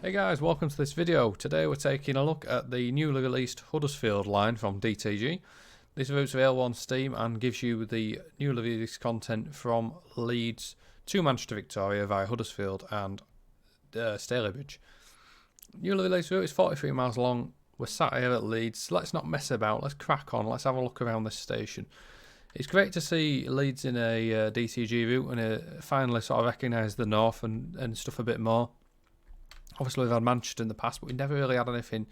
Hey guys, welcome to this video. Today we're taking a look at the newly released Huddersfield Line from DTG. This route's available on Steam and gives you the newly released content from Leeds to Manchester Victoria via Huddersfield and Stalybridge. Newly released route is 43 miles long. We're sat here at Leeds. Let's not mess about, let's crack on, let's have a look around this station. It's great to see Leeds in a DTG route and finally sort of recognise the north and stuff a bit more. Obviously we've had Manchester in the past, but we never really had anything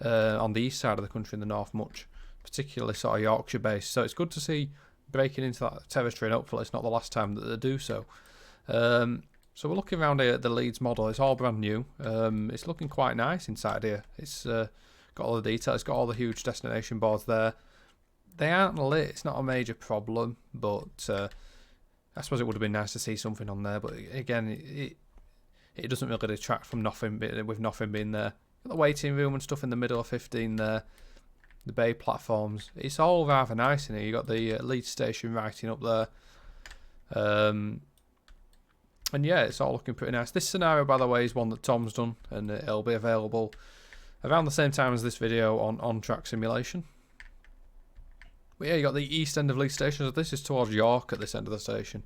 on the east side of the country in the north much, particularly sort of Yorkshire based. So it's good to see breaking into that territory, and hopefully it's not the last time that they do so. So we're looking around here at the Leeds model. It's all brand new. It's looking quite nice inside here. It's got all the detail. It's got all the huge destination boards there. They aren't lit. It's not a major problem, but I suppose it would have been nice to see something on there. But again, it doesn't really detract from nothing, with nothing being there. Got the waiting room and stuff in the middle of 15 there. The bay platforms. It's all rather nice in here. You got the Leeds station writing up there. And yeah, it's all looking pretty nice. This scenario, by the way, is one that Tom's done, and it'll be available around the same time as this video on Track Simulation. But yeah, you got the east end of Leeds Station. So this is towards York at this end of the station.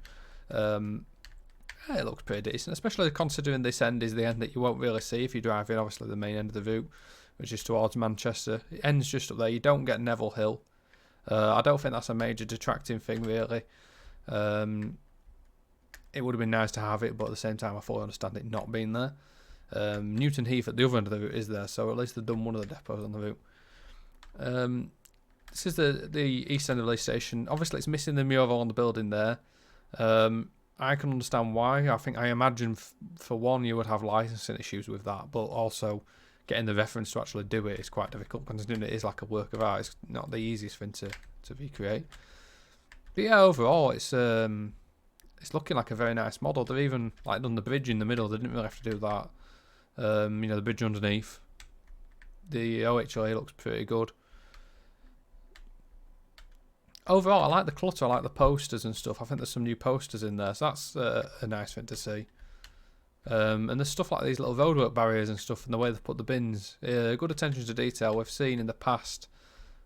It looks pretty decent, especially considering this end is the end that you won't really see if you drive in, obviously the main end of the route, which is towards Manchester. It ends just up there. You don't get Neville Hill. I don't think that's a major detracting thing, really. It would have been nice to have it, but at the same time I fully understand it not being there. Newton Heath at the other end of the route is there, so at least they've done one of the depots on the route. This is the east end of Leeds Station. Obviously it's missing the mural on the building there. I can understand why. I imagine for one you would have licensing issues with that, but also getting the reference to actually do it is quite difficult, considering it is like a work of art. It's not the easiest thing to recreate. But yeah, overall it's looking like a very nice model. They've even like done the bridge in the middle. They didn't really have to do that. The bridge underneath. The OHLA looks pretty good. Overall, I like the clutter, I like the posters and stuff. I think there's some new posters in there, so that's a nice thing to see. And there's stuff like these little roadwork barriers and stuff, and the way they've put the bins. Good attention to detail. We've seen in the past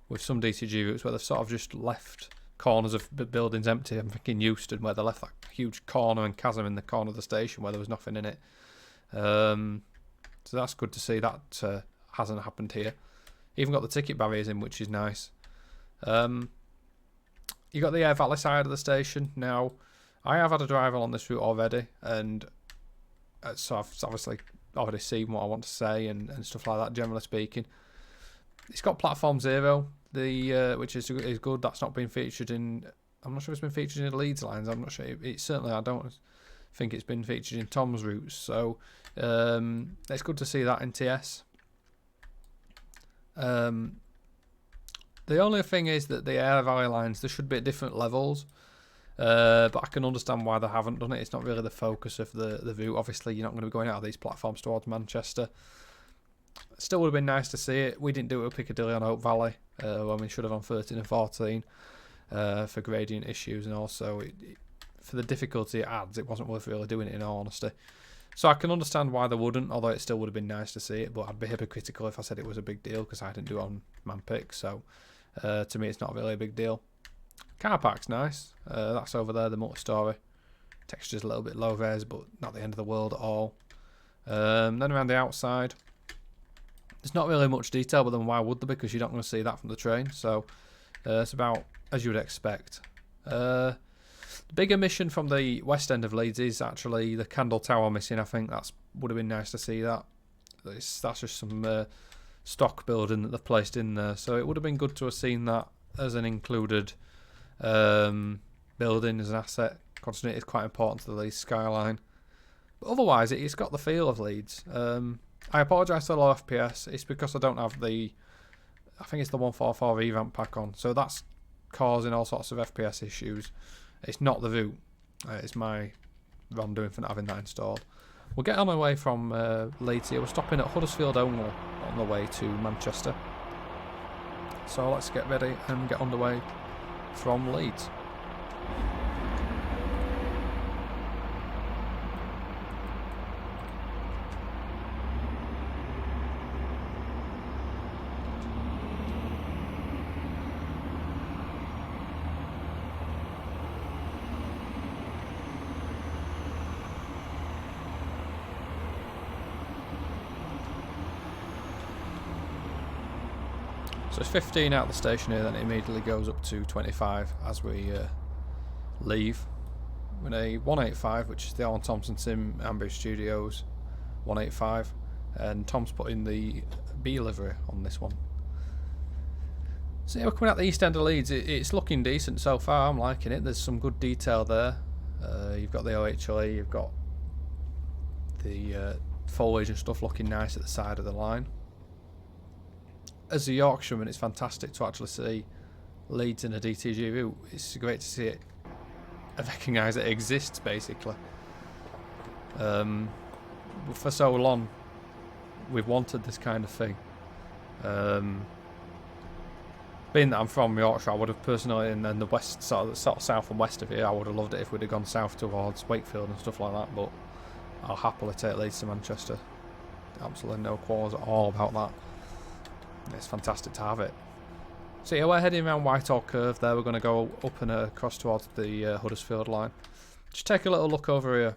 with some DTG routes where they've sort of just left corners of buildings empty. I'm thinking Euston, where they left that huge corner and chasm in the corner of the station where there was nothing in it. So that's good to see. That hasn't happened here. Even got the ticket barriers in, which is nice. You got the Air Valley side of the station. Now, I have had a drive on this route already, and so I've obviously already seen what I want to say and stuff like that, generally speaking. It's got Platform 0, which is good. That's not been featured in... I'm not sure it's been featured in the Leeds lines. I'm not sure. I don't think it's been featured in Tom's routes. So, it's good to see that in TS. The only thing is that the Air Valley lines, they should be at different levels, but I can understand why they haven't done it. It's not really the focus of the route. Obviously, you're not going to be going out of these platforms towards Manchester. Still would have been nice to see it. We didn't do it with Piccadilly on Oak Valley, when we should have on 13 and 14 for gradient issues, and also for the difficulty it adds, it wasn't worth really doing it, in all honesty. So I can understand why they wouldn't, although it still would have been nice to see it, but I'd be hypocritical if I said it was a big deal, because I didn't do it on Manpick, so to me it's not really a big deal. Car park's nice. That's over there, the multi-story. Texture's a little bit low res, but not the end of the world at all. Then around the outside, there's not really much detail, but then why would there be, because you're not going to see that from the train, so it's about as you would expect. The big omission from the west end of Leeds is actually the Candle Tower missing. I think that would have been nice to see that. That's just some stock building that they've placed in there. So it would have been good to have seen that as an included building, as an asset, considering it's quite important to the Leeds skyline. But otherwise, it's got the feel of Leeds. I apologise for the low FPS. It's because I don't have the... I think it's the 144 revamp pack on. So that's causing all sorts of FPS issues. It's not the route. It's my wrongdoing for not having that installed. We'll get on our way from Leeds here. We're stopping at Huddersfield only on the way to Manchester. So let's get ready and get on the way from Leeds. So it's 15 out of the station here, then it immediately goes up to 25 as we leave. With a 185, which is the Alan Thompson Sim Ambridge Studios 185, and Tom's put in the B livery on this one. So yeah, we're coming out the east end of Leeds. It's looking decent so far. I'm liking it. There's some good detail there. You've got the OHLE, you've got the foliage and stuff looking nice at the side of the line. As a Yorkshireman, it's fantastic to actually see Leeds in a DTG route. It's great to see it. I recognise it exists, basically. For so long, we've wanted this kind of thing. Being that I'm from Yorkshire, I would have personally, in the west, sort of south and west of here, I would have loved it if we'd have gone south towards Wakefield and stuff like that. But I'll happily take Leeds to Manchester. Absolutely no quarrels at all about that. It's fantastic to have it. So yeah, we're heading around Whitehall Curve there. We're going to go up and across towards the Huddersfield Line. Just take a little look over here.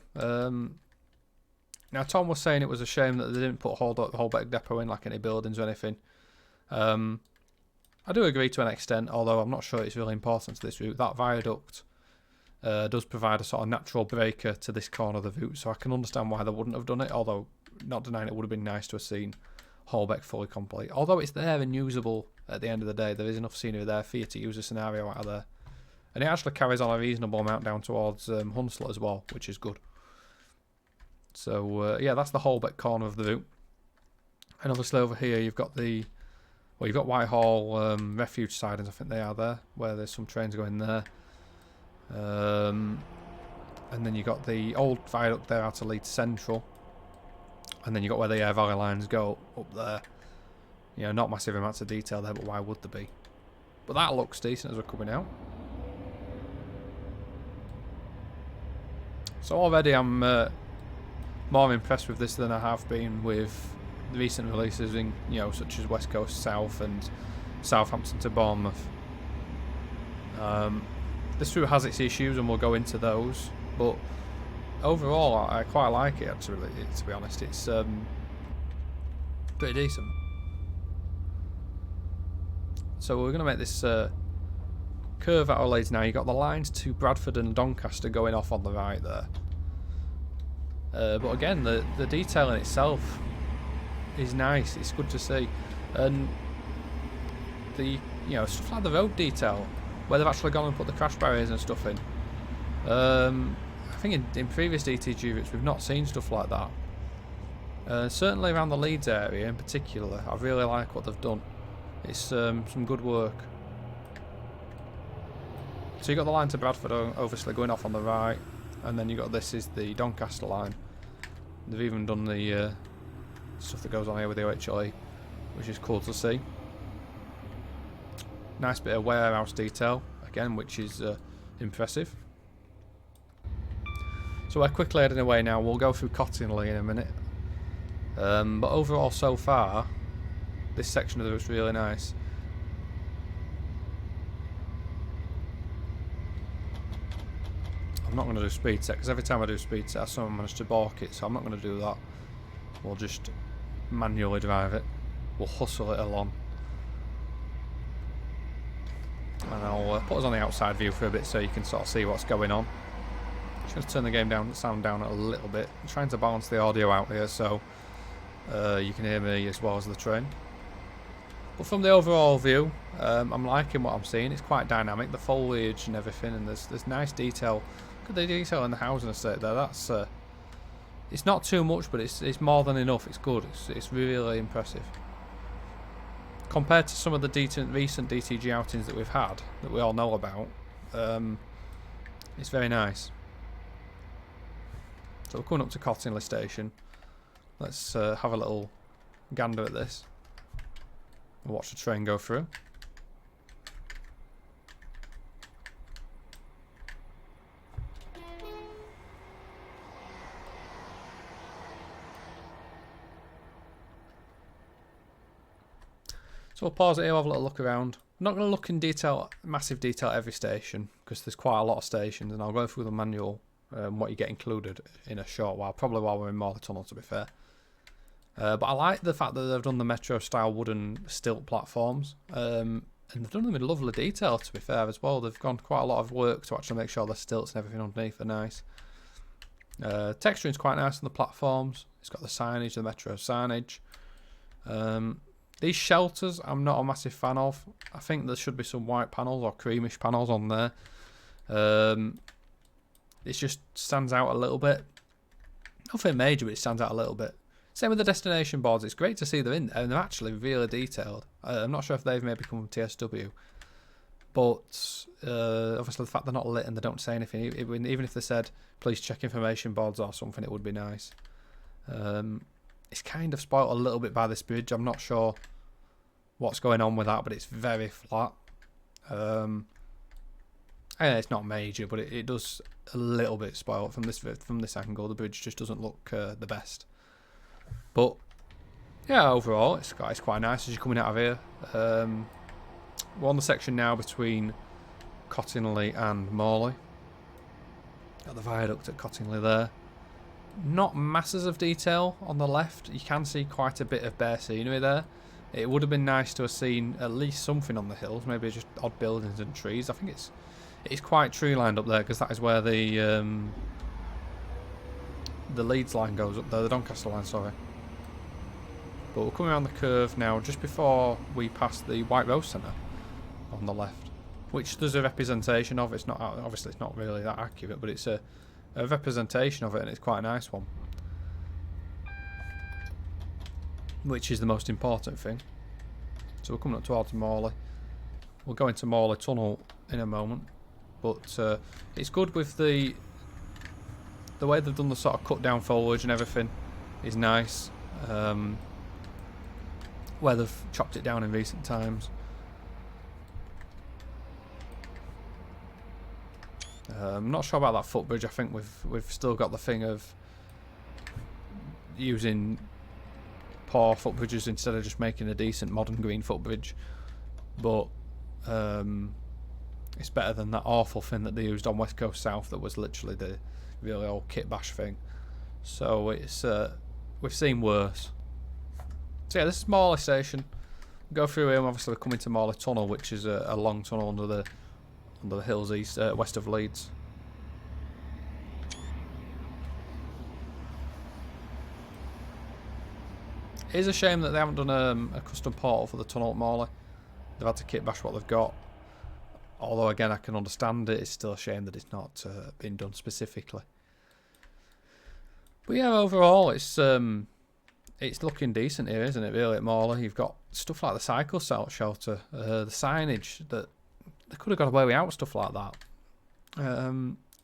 Now Tom was saying it was a shame that they didn't put Holbeck Depot in, like any buildings or anything. I do agree to an extent, although I'm not sure it's really important to this route. That viaduct does provide a sort of natural breaker to this corner of the route, so I can understand why they wouldn't have done it, although not denying it would have been nice to have seen Holbeck fully complete. Although it's there and usable at the end of the day, there is enough scenery there for you to use a scenario out of there. And it actually carries on a reasonable amount down towards Hunslet as well, which is good. So yeah, that's the Holbeck corner of the route. And obviously over here you've got the, well, you've got Whitehall refuge sidings, I think they are there, where there's some trains going there. And then you've got the old viaduct there out of Leeds Central. And then you've got where the Air Valley lines go up there. You know, not massive amounts of detail there, but why would there be? But that looks decent as we're coming out. So already I'm more impressed with this than I have been with the recent releases in, you know, such as West Coast South and Southampton to Bournemouth. This route has its issues and we'll go into those, but overall I quite like it actually, to be honest. It's pretty decent. So we're going to make this curve out of Leeds now. You've got the lines to Bradford and Doncaster going off on the right there. But again, the detail in itself is nice. It's good to see. And the, you know, stuff like the road detail, where they've actually gone and put the crash barriers and stuff in. I think in previous DTG routes we've not seen stuff like that. Certainly around the Leeds area in particular, I really like what they've done. It's some good work. So you've got the line to Bradford obviously going off on the right, and then you've got this is the Doncaster line. They've even done the stuff that goes on here with the OHLE, which is cool to see. Nice bit of warehouse detail again, which is impressive. So we're quickly heading away now. We'll go through Cottingley in a minute. But overall so far, this section of the route's really nice. I'm not going to do speed set because every time I do speed set I somehow manage to balk it, so I'm not going to do that. We'll just manually drive it. We'll hustle it along. And I'll put us on the outside view for a bit so you can sort of see what's going on. Just going to turn the game down, sound down a little bit. I'm trying to balance the audio out here so you can hear me as well as the train. But from the overall view, I'm liking what I'm seeing. It's quite dynamic, the foliage and everything, and there's nice detail. Look at the detail in the housing estate there. That's it's not too much, but it's more than enough. It's good. It's really impressive. Compared to some of the recent DTG outings that we've had, that we all know about, it's very nice. So we're coming up to Cottingley Station. Let's have a little gander at this and watch the train go through. So we'll pause it here, have a little look around. I'm not going to look in detail, massive detail at every station, because there's quite a lot of stations, and I'll go through the manual, what you get included in a short while, probably while we're in Morley Tunnel to be fair. But I like the fact that they've done the metro style wooden stilt platforms. And they've done them in lovely detail, to be fair, as well. They've gone quite a lot of work to actually make sure the stilts and everything underneath are nice. Texturing's quite nice on the platforms. It's got the signage, the metro signage. These shelters I'm not a massive fan of. I think there should be some white panels or creamish panels on there. It just stands out a little bit. Nothing major, but it stands out a little bit. Same with the destination boards. It's great to see them in there, and they're actually really detailed. I'm not sure if they've maybe come from TSW, but obviously the fact they're not lit and they don't say anything, even if they said please check information boards or something, it would be nice. It's kind of spoilt a little bit by this bridge. I'm not sure what's going on with that, but it's very flat. It's not major, but it does a little bit spoil from this angle. The bridge just doesn't look the best. But yeah, overall it's quite nice as you're coming out of here. We're on the section now between Cottingley and Morley. Got the viaduct at Cottingley there. Not masses of detail on the left. You can see quite a bit of bare scenery there. It would have been nice to have seen at least something on the hills, maybe just odd buildings and trees. I think it's quite tree lined up there, because that is where the Leeds line goes up there, the Doncaster line, sorry. But we're coming around the curve now, just before we pass the White Rose Centre on the left, which there's a representation of. It's not, obviously it's not really that accurate, but it's a representation of it, and it's quite a nice one, which is the most important thing. So we're coming up towards Morley. We'll go into Morley Tunnel in a moment, but it's good with the way they've done the sort of cut down foliage and everything is nice. Where they've chopped it down in recent times. I'm not sure about that footbridge. I think we've still got the thing of using poor footbridges instead of just making a decent modern green footbridge. But it's better than that awful thing that they used on West Coast South that was literally the really old kit bash thing. So it's we've seen worse. So yeah, this is Morley Station. We'll go through here, and obviously we're coming to Morley Tunnel, which is a long tunnel under the hills west of Leeds. It is a shame that they haven't done a custom portal for the tunnel at Morley. They've had to kit bash what they've got. Although again, I can understand it. It's still a shame that it's not been done specifically. But yeah, overall, it's looking decent here, isn't it, really, at Morley? You've got stuff like the cycle shelter, the signage, that they could have got away without stuff like that.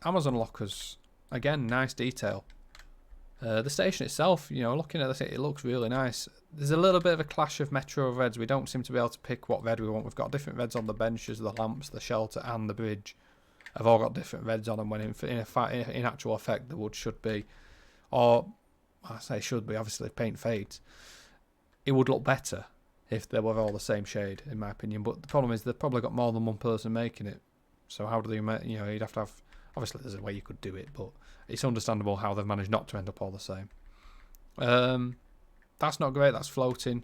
Amazon lockers, again, nice detail. The station itself, you know, looking at this, it looks really nice. There's a little bit of a clash of metro reds. We don't seem to be able to pick what red we want. We've got different reds on the benches, the lamps, the shelter, and the bridge. Have all got different reds on them, when in actual effect the wood should be, or I say should be, obviously if paint fades, it would look better if they were all the same shade, in my opinion. But the problem is they've probably got more than one person making it. So how do they, you know, you'd have to have, obviously there's a way you could do it, but it's understandable how they've managed not to end up all the same. That's not great, that's floating.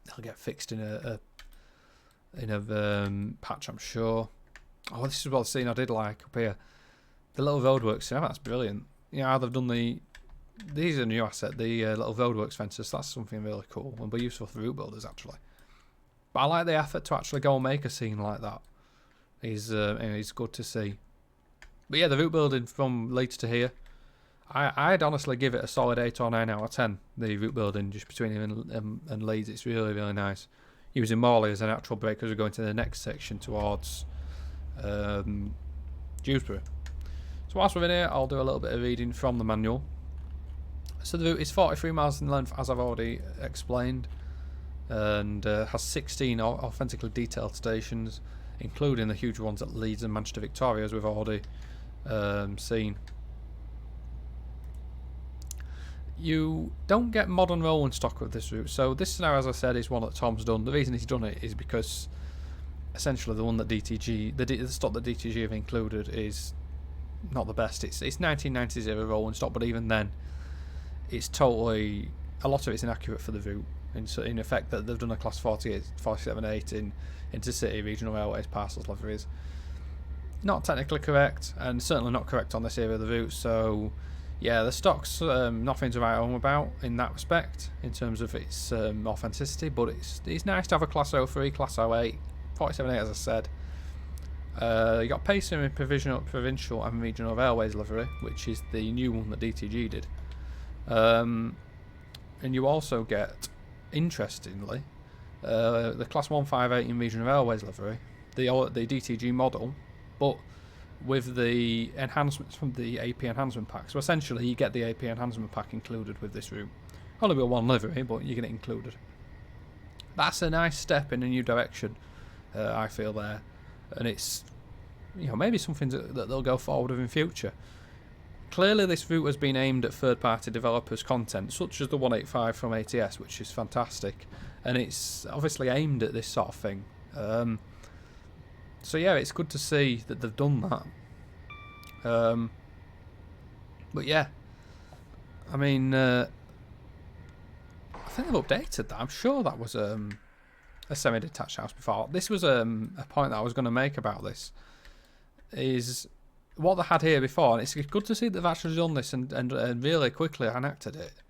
They'll get fixed in a patch, I'm sure. Oh, this is what the scene I did like up here. The little roadworks, yeah, that's brilliant. You know how they've done these are a new asset, the little roadworks fences. That's something really cool and be useful for route builders, actually. But I like the effort to actually go and make a scene like that. It's good to see. But yeah, the route building from Leeds to here, I'd honestly give it a solid 8 or 9 out of 10. The route building just between him and Leeds, it's really, really nice. Using Morley as an actual break as we're going to the next section towards Dewsbury. So whilst we're in here, I'll do a little bit of reading from the manual. So the route is 43 miles in length, as I've already explained, and has 16 authentically detailed stations, including the huge ones at Leeds and Manchester Victoria, as we've already seen. You don't get modern rolling stock with this route. So this now, as I said, is one that Tom's done. The reason he's done it is because essentially the one that the stock that DTG have included is not the best. It's 1990s era rolling stock, but even then, it's totally a lot of it's inaccurate for the route. In effect, that they've done a class 48, 47.8 in intercity regional railways parcels liveries. Not technically correct, and certainly not correct on this area of the route. So, yeah, the stock's nothing to write home about in that respect, in terms of its authenticity. But it's nice to have a class 03, class 08, 47.8, as I said. You got Payson in provincial and regional railways livery, which is the new one that DTG did. And you also get, interestingly, the class 158 in regional railways livery, the DTG model, but with the enhancements from the AP enhancement pack. So essentially you get the AP enhancement pack included with this route. Only with one livery, but you get it included. That's a nice step in a new direction, I feel there. And it's, maybe something that they'll go forward with in future. Clearly this route has been aimed at third-party developers' content, such as the 185 from ATS, which is fantastic. And it's obviously aimed at this sort of thing. So yeah, it's good to see that they've done that. But yeah, I mean, I think they've updated that. I'm sure that was a semi-detached house before. This was a point that I was going to make about this. Is what they had here before, and it's good to see that they've actually done this and really quickly enacted it,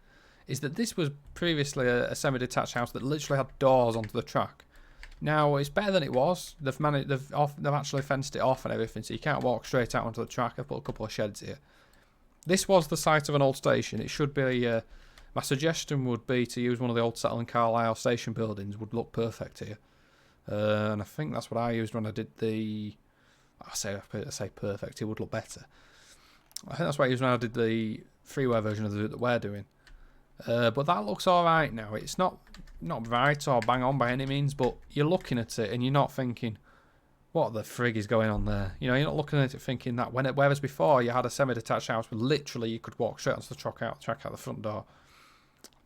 is that this was previously a semi-detached house that literally had doors onto the track. Now it's better than it was. They've actually fenced it off and everything, so you can't walk straight out onto the track. I've put a couple of sheds here. This was the site of an old station. It should be. My suggestion would be to use one of the old Shuttle and Carlisle station buildings. Would look perfect here, and I think that's what I used when I did the. I say perfect. It would look better. I think that's what I used when I did the freeware version of the route that we're doing. But that looks alright now. It's not right or bang on by any means, but you're looking at it and you're not thinking, what the frig is going on there? You're not looking at it thinking that, whereas before you had a semi-detached house where literally you could walk straight onto the track out the front door.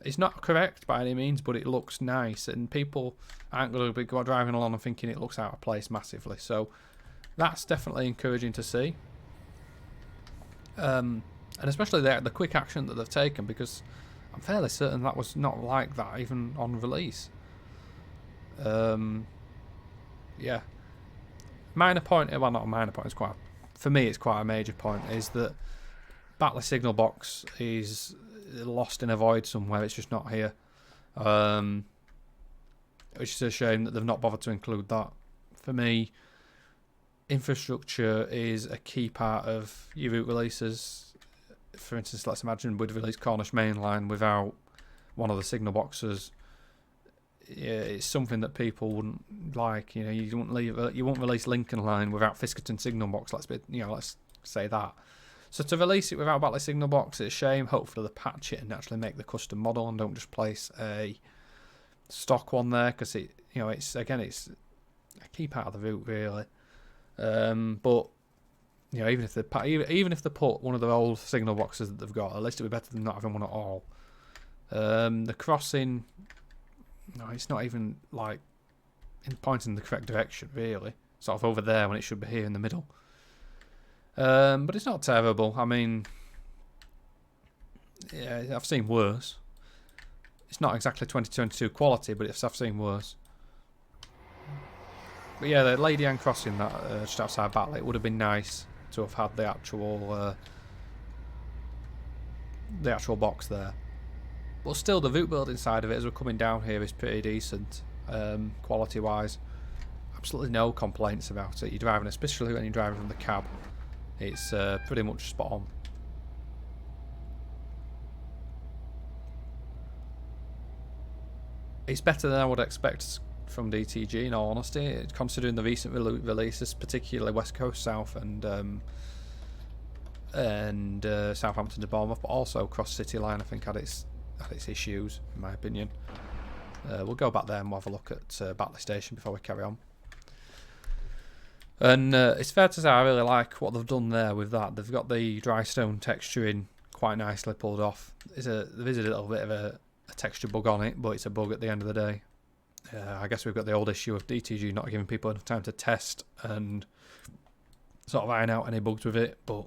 It's not correct by any means, but it looks nice, and people aren't going to be driving along and thinking it looks out of place massively. So that's definitely encouraging to see. And especially the quick action that they've taken, because I'm fairly certain that was not like that even on release. Yeah. Minor point, well, not a minor point, for me it's quite a major point, is that Batley signal box is lost in a void somewhere. It's just not here. Which is a shame that they've not bothered to include that. For me, infrastructure is a key part of your route releases. For instance, let's imagine we'd release Cornish Main Line without one of the signal boxes. Yeah, it's something that people wouldn't like. You wouldn't release Lincoln Line without Fiskerton signal box. Let's say that. So to release it without Batley signal box, it's a shame. Hopefully they patch it and actually make the custom model and don't just place a stock one there, because it's a key part of the route really. But even if they put one of the old signal boxes that they've got, at least it'd be better than not having one at all. The crossing, no, it's not even like pointing in the correct direction really. Sort of over there when it should be here in the middle. But it's not terrible. I mean, yeah, I've seen worse. It's not exactly 2022 quality, but I've seen worse. But yeah, the Lady Anne crossing that just outside Batley, it would have been nice to have had the actual box there. But still, the route building side of it, as we're coming down here, is pretty decent, quality wise. Absolutely no complaints about it. You're driving, especially when you're driving from the cab, it's pretty much spot on. It's better than I would expect from DTG, in all honesty, considering the recent releases, particularly West Coast South and Southampton to Bournemouth, but also Cross City Line I think had its issues, in my opinion. We'll go back there and we'll have a look at Batley Station before we carry on. And it's fair to say I really like what they've done there with that. They've got the dry stone texturing quite nicely pulled off. There is a little bit of a texture bug on it, but it's a bug at the end of the day. I guess we've got the old issue of DTG not giving people enough time to test and sort of iron out any bugs with it, but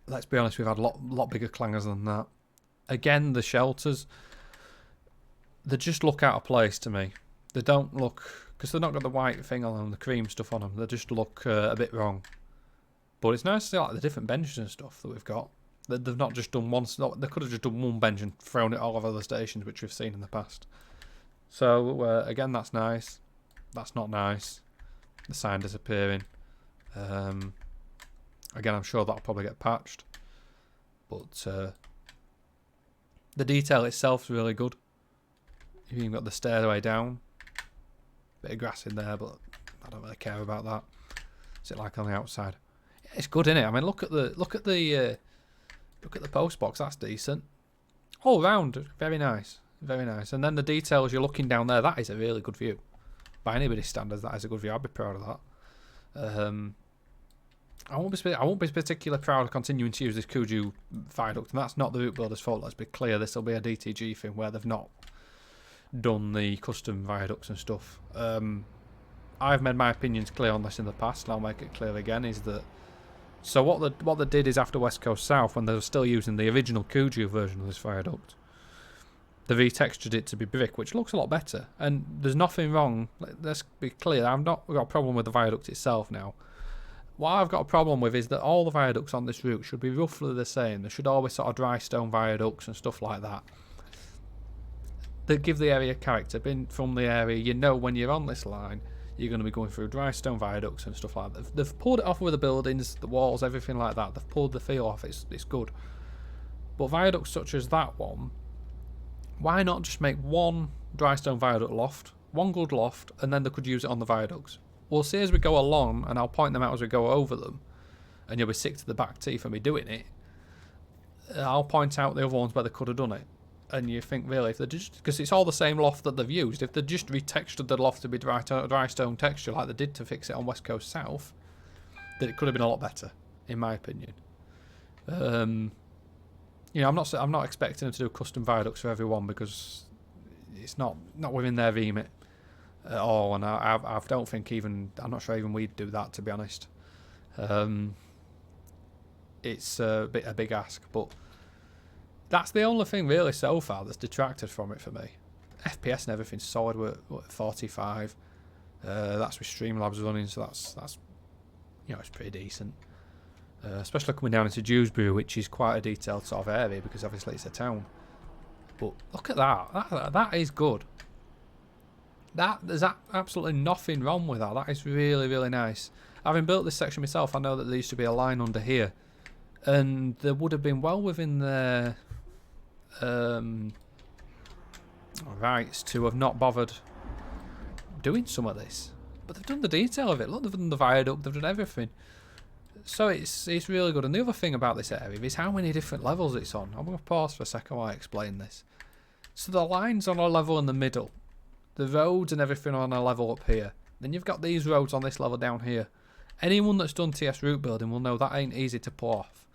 let's be honest, we've had a lot bigger clangers than that. Again, the shelters, they just look out of place to me. They don't look, because they've not got the white thing on them, the cream stuff on them. They just look a bit wrong. But it's nice to see like the different benches and stuff that we've got. They've not just done one. They could have just done one bench and thrown it all over the stations, which we've seen in the past. So again, that's nice. That's not nice. The sign disappearing. Again, I'm sure that'll probably get patched. But the detail itself is really good. You've even got the stairway down. Bit of grass in there, but I don't really care about that. What's it like on the outside? Yeah, it's good, isn't it? I mean, look at the post box. That's decent. All round, very nice, very nice. And then the details, you're looking down there. That is a really good view. By anybody's standards, that is a good view. I'd be proud of that. I won't be particularly proud of continuing to use this Kuju viaduct, and that's not the route builder's fault. Let's be clear. This will be a DTG thing where they've not done the custom viaducts and stuff. I've made my opinions clear on this in the past, and I'll make it clear again. Is that so? What they did is after West Coast South, when they were still using the original Kuju version of this viaduct, they retextured it to be brick, which looks a lot better. And there's nothing wrong. Let's be clear. I've not got a problem with the viaduct itself now. What I've got a problem with is that all the viaducts on this route should be roughly the same. There should always sort of dry stone viaducts and stuff like that. They give the area character. Being from the area, you know when you're on this line, you're going to be going through dry stone viaducts and stuff like that. They've pulled it off with the buildings, the walls, everything like that. They've pulled the feel off. It's good. But viaducts such as that one, why not just make one dry stone viaduct loft, one good loft, and then they could use it on the viaducts? We'll see as we go along, and I'll point them out as we go over them, and you'll be sick to the back teeth of me doing it. I'll point out the other ones where they could have done it. And you think, really, if they just, because it's all the same loft that they've used, if they just retextured the loft to be dry stone texture like they did to fix it on West Coast South, then it could have been a lot better, in my opinion. You know, I'm not expecting them to do custom viaducts for everyone because it's not within their remit at all, and I don't think I'm not sure even we'd do that, to be honest. It's a big ask, but that's the only thing really so far that's detracted from it for me. FPS and everything's solid. We're at 45. That's with Streamlabs running, so that's you know, it's pretty decent. Especially coming down into Dewsbury, which is quite a detailed sort of area because obviously it's a town. But look at that. That is good. There's absolutely nothing wrong with that. That is really, really nice. Having built this section myself, I know that there used to be a line under here, and there would have been well within their rights to have not bothered doing some of this. But they've done the detail of it. Look, they've done the viaduct, they've done everything. So it's really good. And the other thing about this area is how many different levels it's on. I'm going to pause for a second while I explain this. So the line's on a level in the middle. The roads and everything are on a level up here. Then you've got these roads on this level down here. Anyone that's done TS route building will know that ain't easy to pull off.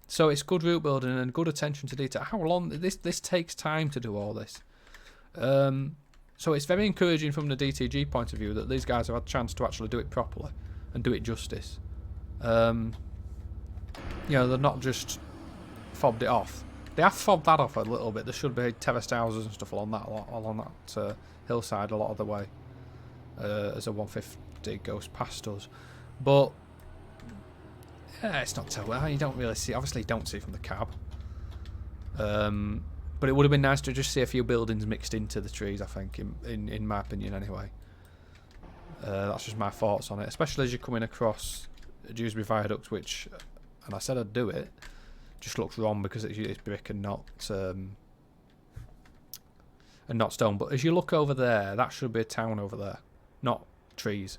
So it's good route building and good attention to detail. How long this takes time to do all this. So it's very encouraging from the DTG point of view that these guys have had a chance to actually do it properly and do it justice. You know, they're not just fobbed it off. They have fobbed that off a little bit. There should be terraced houses and stuff along that hillside a lot of the way as a 150 goes past us. But yeah, it's not terrible. You don't really see. Obviously, you don't see from the cab. But it would have been nice to just see a few buildings mixed into the trees, I think, in my opinion anyway. That's just my thoughts on it, especially as you're coming across Dewsbury Viaduct, which, and I said I'd do it, just looks wrong because it's brick and not stone. But as you look over there, that should be a town over there, not trees.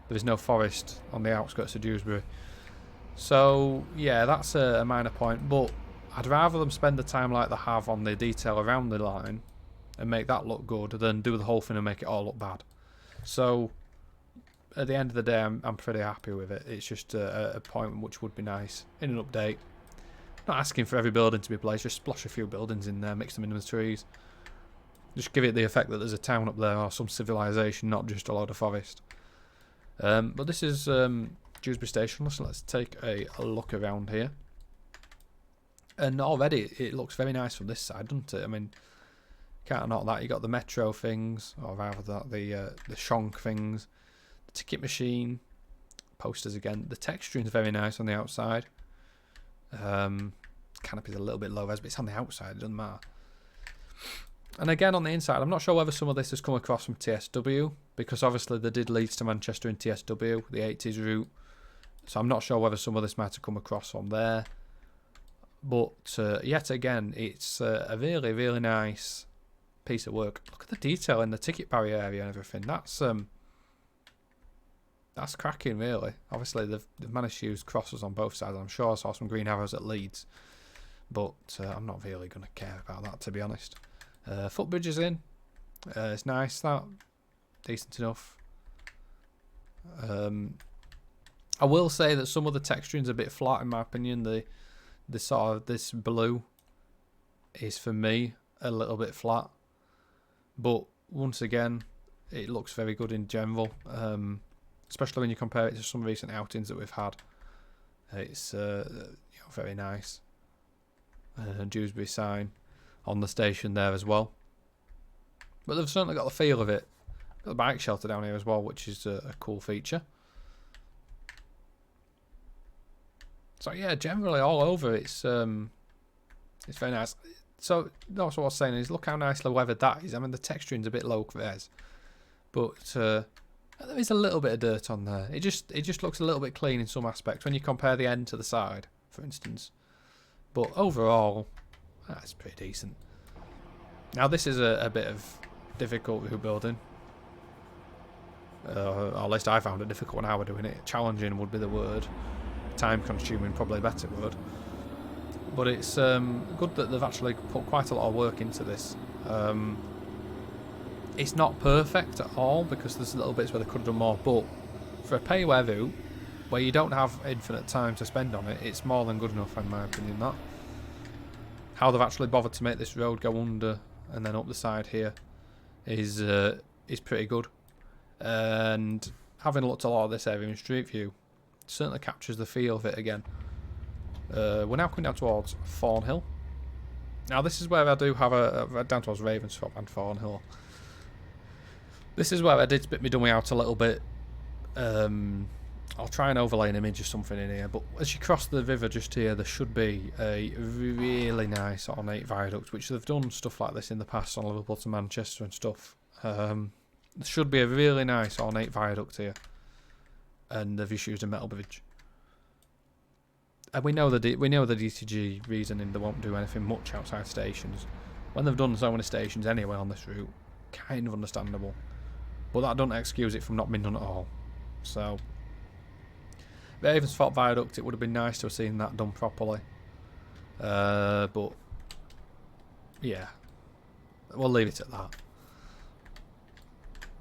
There is no forest on the outskirts of Dewsbury. So yeah, that's a minor point, but I'd rather them spend the time like they have on the detail around the line and make that look good than do the whole thing and make it all look bad. So at the end of the day, I'm pretty happy with it. It's just a point which would be nice in an update. Not asking for every building to be placed, just splash a few buildings in there, mix them in with trees. Just give it the effect that there's a town up there or some civilization, not just a load of forest. But this is Dewsbury Station. Let's take a look around here. And already it looks very nice from this side, doesn't it? I mean, can't knock that. You got the metro things, or rather that the shonk things, the ticket machine, posters again. The texturing is very nice on the outside. Canopy's a little bit low res, but it's on the outside. It doesn't matter. And again on the inside, I'm not sure whether some of this has come across from TSW, because obviously they did Leeds to Manchester in TSW, the 80s route. So I'm not sure whether some of this might have come across from there. But yet again, it's a really, really nice piece of work. Look at the detail in the ticket barrier area and everything. That's cracking, really. Obviously, they've managed to use crosses on both sides. I'm sure I saw some green arrows at Leeds. But I'm not really going to care about that, to be honest. Footbridge is in. It's nice, that. Decent enough. I will say that some of the texturing's a bit flat, in my opinion. The sort of this blue is for me a little bit flat, but once again it looks very good in general, especially when you compare it to some recent outings that we've had. It's very nice. Dewsbury sign on the station there as well, but they've certainly got the feel of it. Got the bike shelter down here as well, which is a cool feature. So yeah, generally all over it's very nice. So that's what I was saying is, look how nicely weathered that is. I mean, the texturing's a bit low res, but there is a little bit of dirt on there. It just looks a little bit clean in some aspects when you compare the end to the side, for instance. But overall, that's pretty decent. Now this is a bit of difficult route building. Or at least I found it difficult when I was doing it. Challenging would be the word. Time consuming, probably a better word. But it's good that they've actually put quite a lot of work into this. It's not perfect at all, because there's little bits where they could have done more, but for a pay-where route where you don't have infinite time to spend on it, it's more than good enough, in my opinion. That how they've actually bothered to make this road go under and then up the side here is pretty good. And having looked a lot of this area in Street View, certainly captures the feel of it again. We're now coming down towards Thornhill. Now this is where I do have a down towards Ravensthorpe and Thornhill. This is where I did spit my dummy out a little bit. I'll try and overlay an image or something in here, but as you cross the river just here, there should be a really nice ornate viaduct, which they've done stuff like this in the past on Liverpool to Manchester and stuff. There should be a really nice ornate viaduct here, and they've just used a metal bridge. And we know the DTG reasoning, they won't do anything much outside stations. When they've done so many stations anyway on this route, kind of understandable. But that doesn't excuse it from not being done at all. So, Ravensthorpe Viaduct, it would have been nice to have seen that done properly. But, yeah, we'll leave it at that.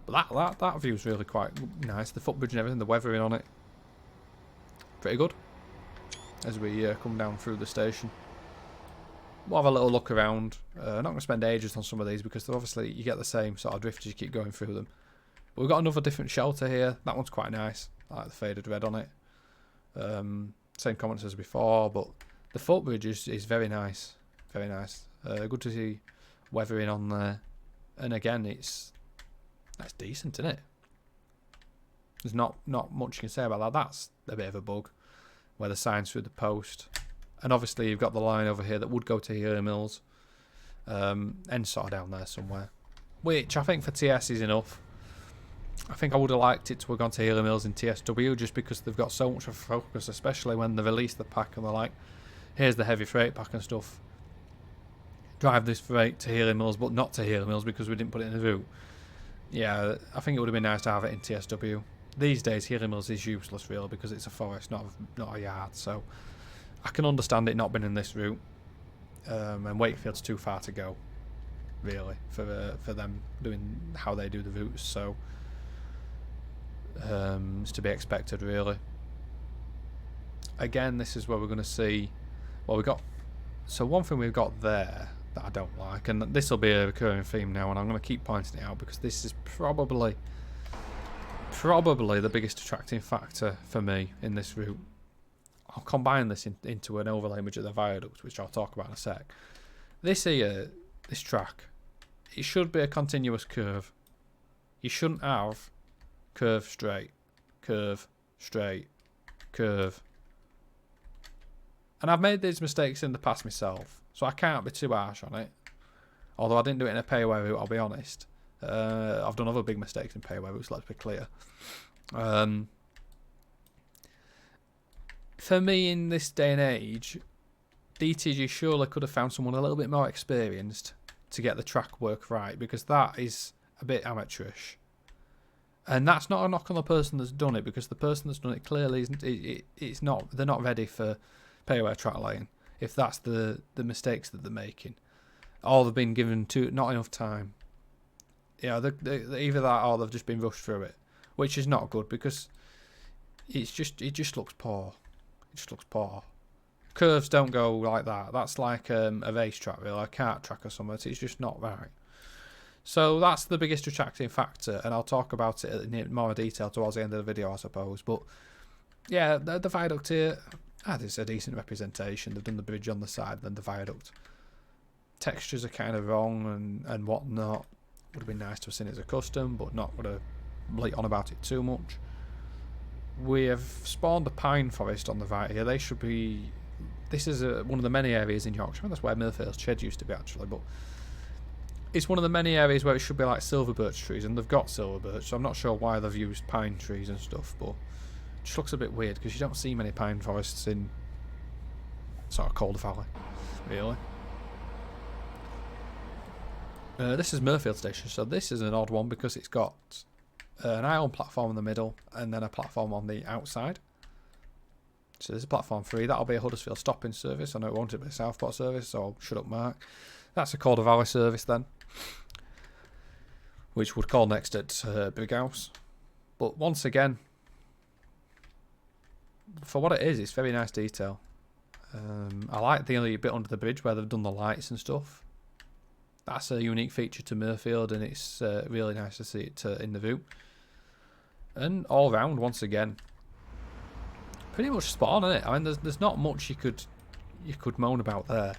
But that view's really quite nice. The footbridge and everything, the weathering on it, pretty good. As we come down through the station, we'll have a little look around. Not going to spend ages on some of these because obviously you get the same sort of drift as you keep going through them. But we've got another different shelter here. That one's quite nice. I like the faded red on it. Same comments as before, but the footbridge is very nice. Very nice. Good to see weathering on there. And again, that's decent, isn't it? There's not much you can say about that. That's a bit of a bug, where the sign's through the post. And obviously you've got the line over here that would go to Healy Mills. And sort of down there somewhere. Which I think for TS is enough. I think I would have liked it to have gone to Healy Mills in TSW just because they've got so much of a focus, especially when they release the pack and they're like, here's the heavy freight pack and stuff. Drive this freight to Healy Mills, but not to Healy Mills because we didn't put it in the route. Yeah, I think it would have been nice to have it in TSW. These days, Healy Mills is useless, really, because it's a forest, not a yard. So I can understand it not being in this route. And Wakefield's too far to go, really, for them doing how they do the routes. So it's to be expected, really. Again, this is where we're going to see. Well, we got. So one thing we've got there that I don't like, and this will be a recurring theme now, and I'm going to keep pointing it out because this is probably the biggest attracting factor for me in this route. I'll combine this into an overlay image of the viaduct, which I'll talk about in a sec. This here, this track, it should be a continuous curve. You shouldn't have curve, straight, curve, straight, curve. And I've made these mistakes in the past myself, so I can't be too harsh on it. Although I didn't do it in a pay-away route, I'll be honest. I've done other big mistakes in pay-away routes, let's be clear. For me, in this day and age, DTG surely could have found someone a little bit more experienced to get the track work right, because that is a bit amateurish. And that's not a knock on the person that's done it, because the person that's done it clearly isn't. It's not. They're not ready for pay-away track laying. If that's the mistakes that they're making, or they've been given not enough time. Yeah, either that or they've just been rushed through it, which is not good, because it just looks poor. It just looks poor. Curves don't go like that. That's like a racetrack, really, a kart track or something. It's just not right. So that's the biggest detracting factor, and I'll talk about it in more detail towards the end of the video, I suppose. But yeah, the viaduct here, it's a decent representation. They've done the bridge on the side, then the viaduct. Textures are kind of wrong and whatnot. Would have been nice to have seen it as a custom, but not going to bleat on about it too much. We have spawned a pine forest on the right here. They should be. This is one of the many areas in Yorkshire. That's where Mirfield Shed used to be, actually, but it's one of the many areas where it should be like silver birch trees, and they've got silver birch, so I'm not sure why they've used pine trees and stuff, but it just looks a bit weird because you don't see many pine forests in sort of Calder Valley, really. This is Mirfield Station, so this is an odd one because it's got an island platform in the middle and then a platform on the outside. So there's a platform 3. That'll be a Huddersfield stopping service. I know it won't be a Southport service, so shut up, Mark. That's a Calder Valley service then, which would call next at Big House. But once again, for what it is, it's very nice detail. I like the bit under the bridge where they've done the lights and stuff. That's a unique feature to Mirfield, and it's really nice to see it in the view. And all round, once again, pretty much spot on, isn't it? I mean, there's not much you could moan about there.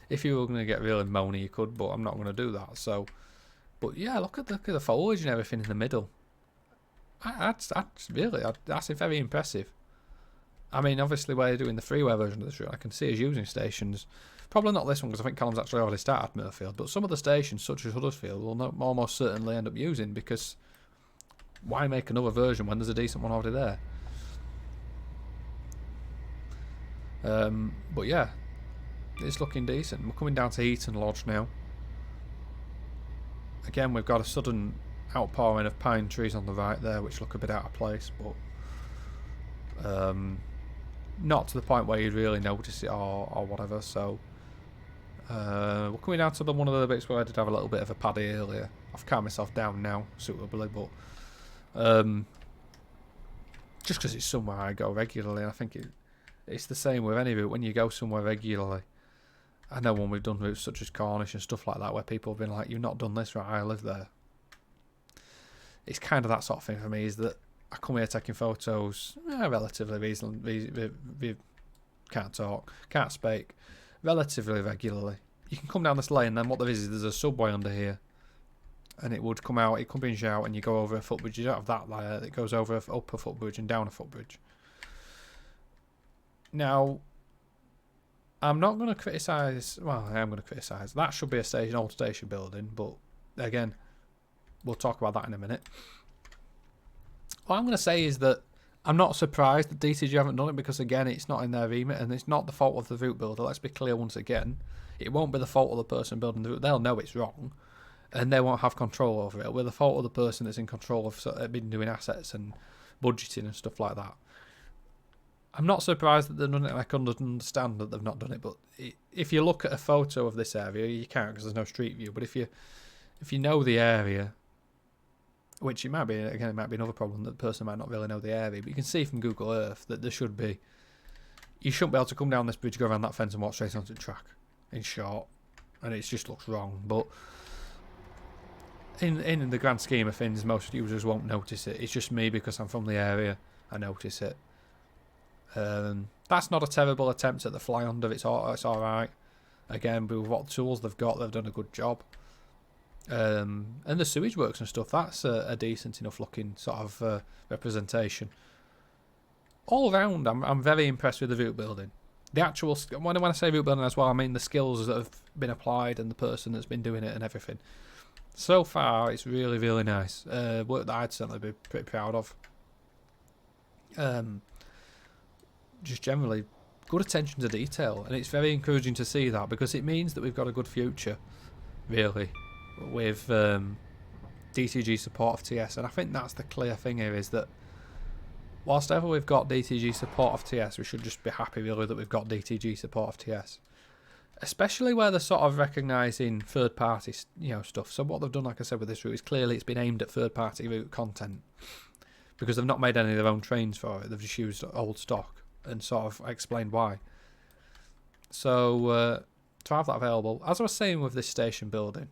If you were going to get really moany, you could, but I'm not going to do that. So, but yeah, look at the foliage and everything in the middle. That's very impressive. I mean, obviously, we're doing the freeware version of this route. I can see us using stations. Probably not this one, because I think Callum's actually already started Mirfield. But some of the stations, such as Huddersfield, will almost certainly end up using, because why make another version when there's a decent one already there? But yeah, it's looking decent. We're coming down to Eaton Lodge now. Again, we've got a sudden outpouring of pine trees on the right there, which look a bit out of place, but not to the point where you'd really notice it or whatever. So we're coming down to one of the bits where I did have a little bit of a paddy earlier. I've calmed myself down now suitably, but just because it's somewhere I go regularly, I think it's the same with any route. When you go somewhere regularly, I know when we've done routes such as Cornish and stuff like that, where people have been like, "You've not done this right, I live there." It's kind of that sort of thing for me, is that I come here taking photos relatively reasonably, can't talk, can't speak, relatively regularly. You can come down this lane, then what there is there's a subway under here, and it would come out, it could binge out, and you go over a footbridge. You don't have that layer, it goes over up a footbridge and down a footbridge. Now, I'm not going to criticise, well, I am going to criticise, that should be an old station building, but again, we'll talk about that in a minute. What I'm going to say is that I'm not surprised that DTG haven't done it, because again, it's not in their remit, and it's not the fault of the route builder. Let's be clear once again. It won't be the fault of the person building the route. They'll know it's wrong, and they won't have control over it. It'll be the fault of the person that's in control of been doing assets and budgeting and stuff like that. I'm not surprised that they've done it, and I can understand that they've not done it, but if you look at a photo of this area, you can't because there's no street view, but if you know the area, which it might be, again, it might be another problem that the person might not really know the area, but you can see from Google Earth that you shouldn't be able to come down this bridge, go around that fence and walk straight onto the track, in short, and it just looks wrong. But in the grand scheme of things, most users won't notice it. It's just me, because I'm from the area, I notice it. That's not a terrible attempt at the fly under. It's alright. Again, with what tools they've got, they've done a good job. And the sewage works and stuff, that's a decent enough looking sort of representation. All around, I'm very impressed with the route building. The actual, when I say route building as well, I mean the skills that have been applied and the person that's been doing it and everything. So far, it's really, really nice. Work that I'd certainly be pretty proud of. Just generally, good attention to detail, and it's very encouraging to see that, because it means that we've got a good future, really, with DTG support of TS. And I think that's the clear thing here, is that whilst ever we've got DTG support of TS, we should just be happy really that we've got DTG support of TS. Especially where they're sort of recognising third-party, stuff. So what they've done, like I said, with this route is clearly it's been aimed at third-party route content, because they've not made any of their own trains for it. They've just used old stock and sort of explained why. So to have that available, as I was saying with this station building,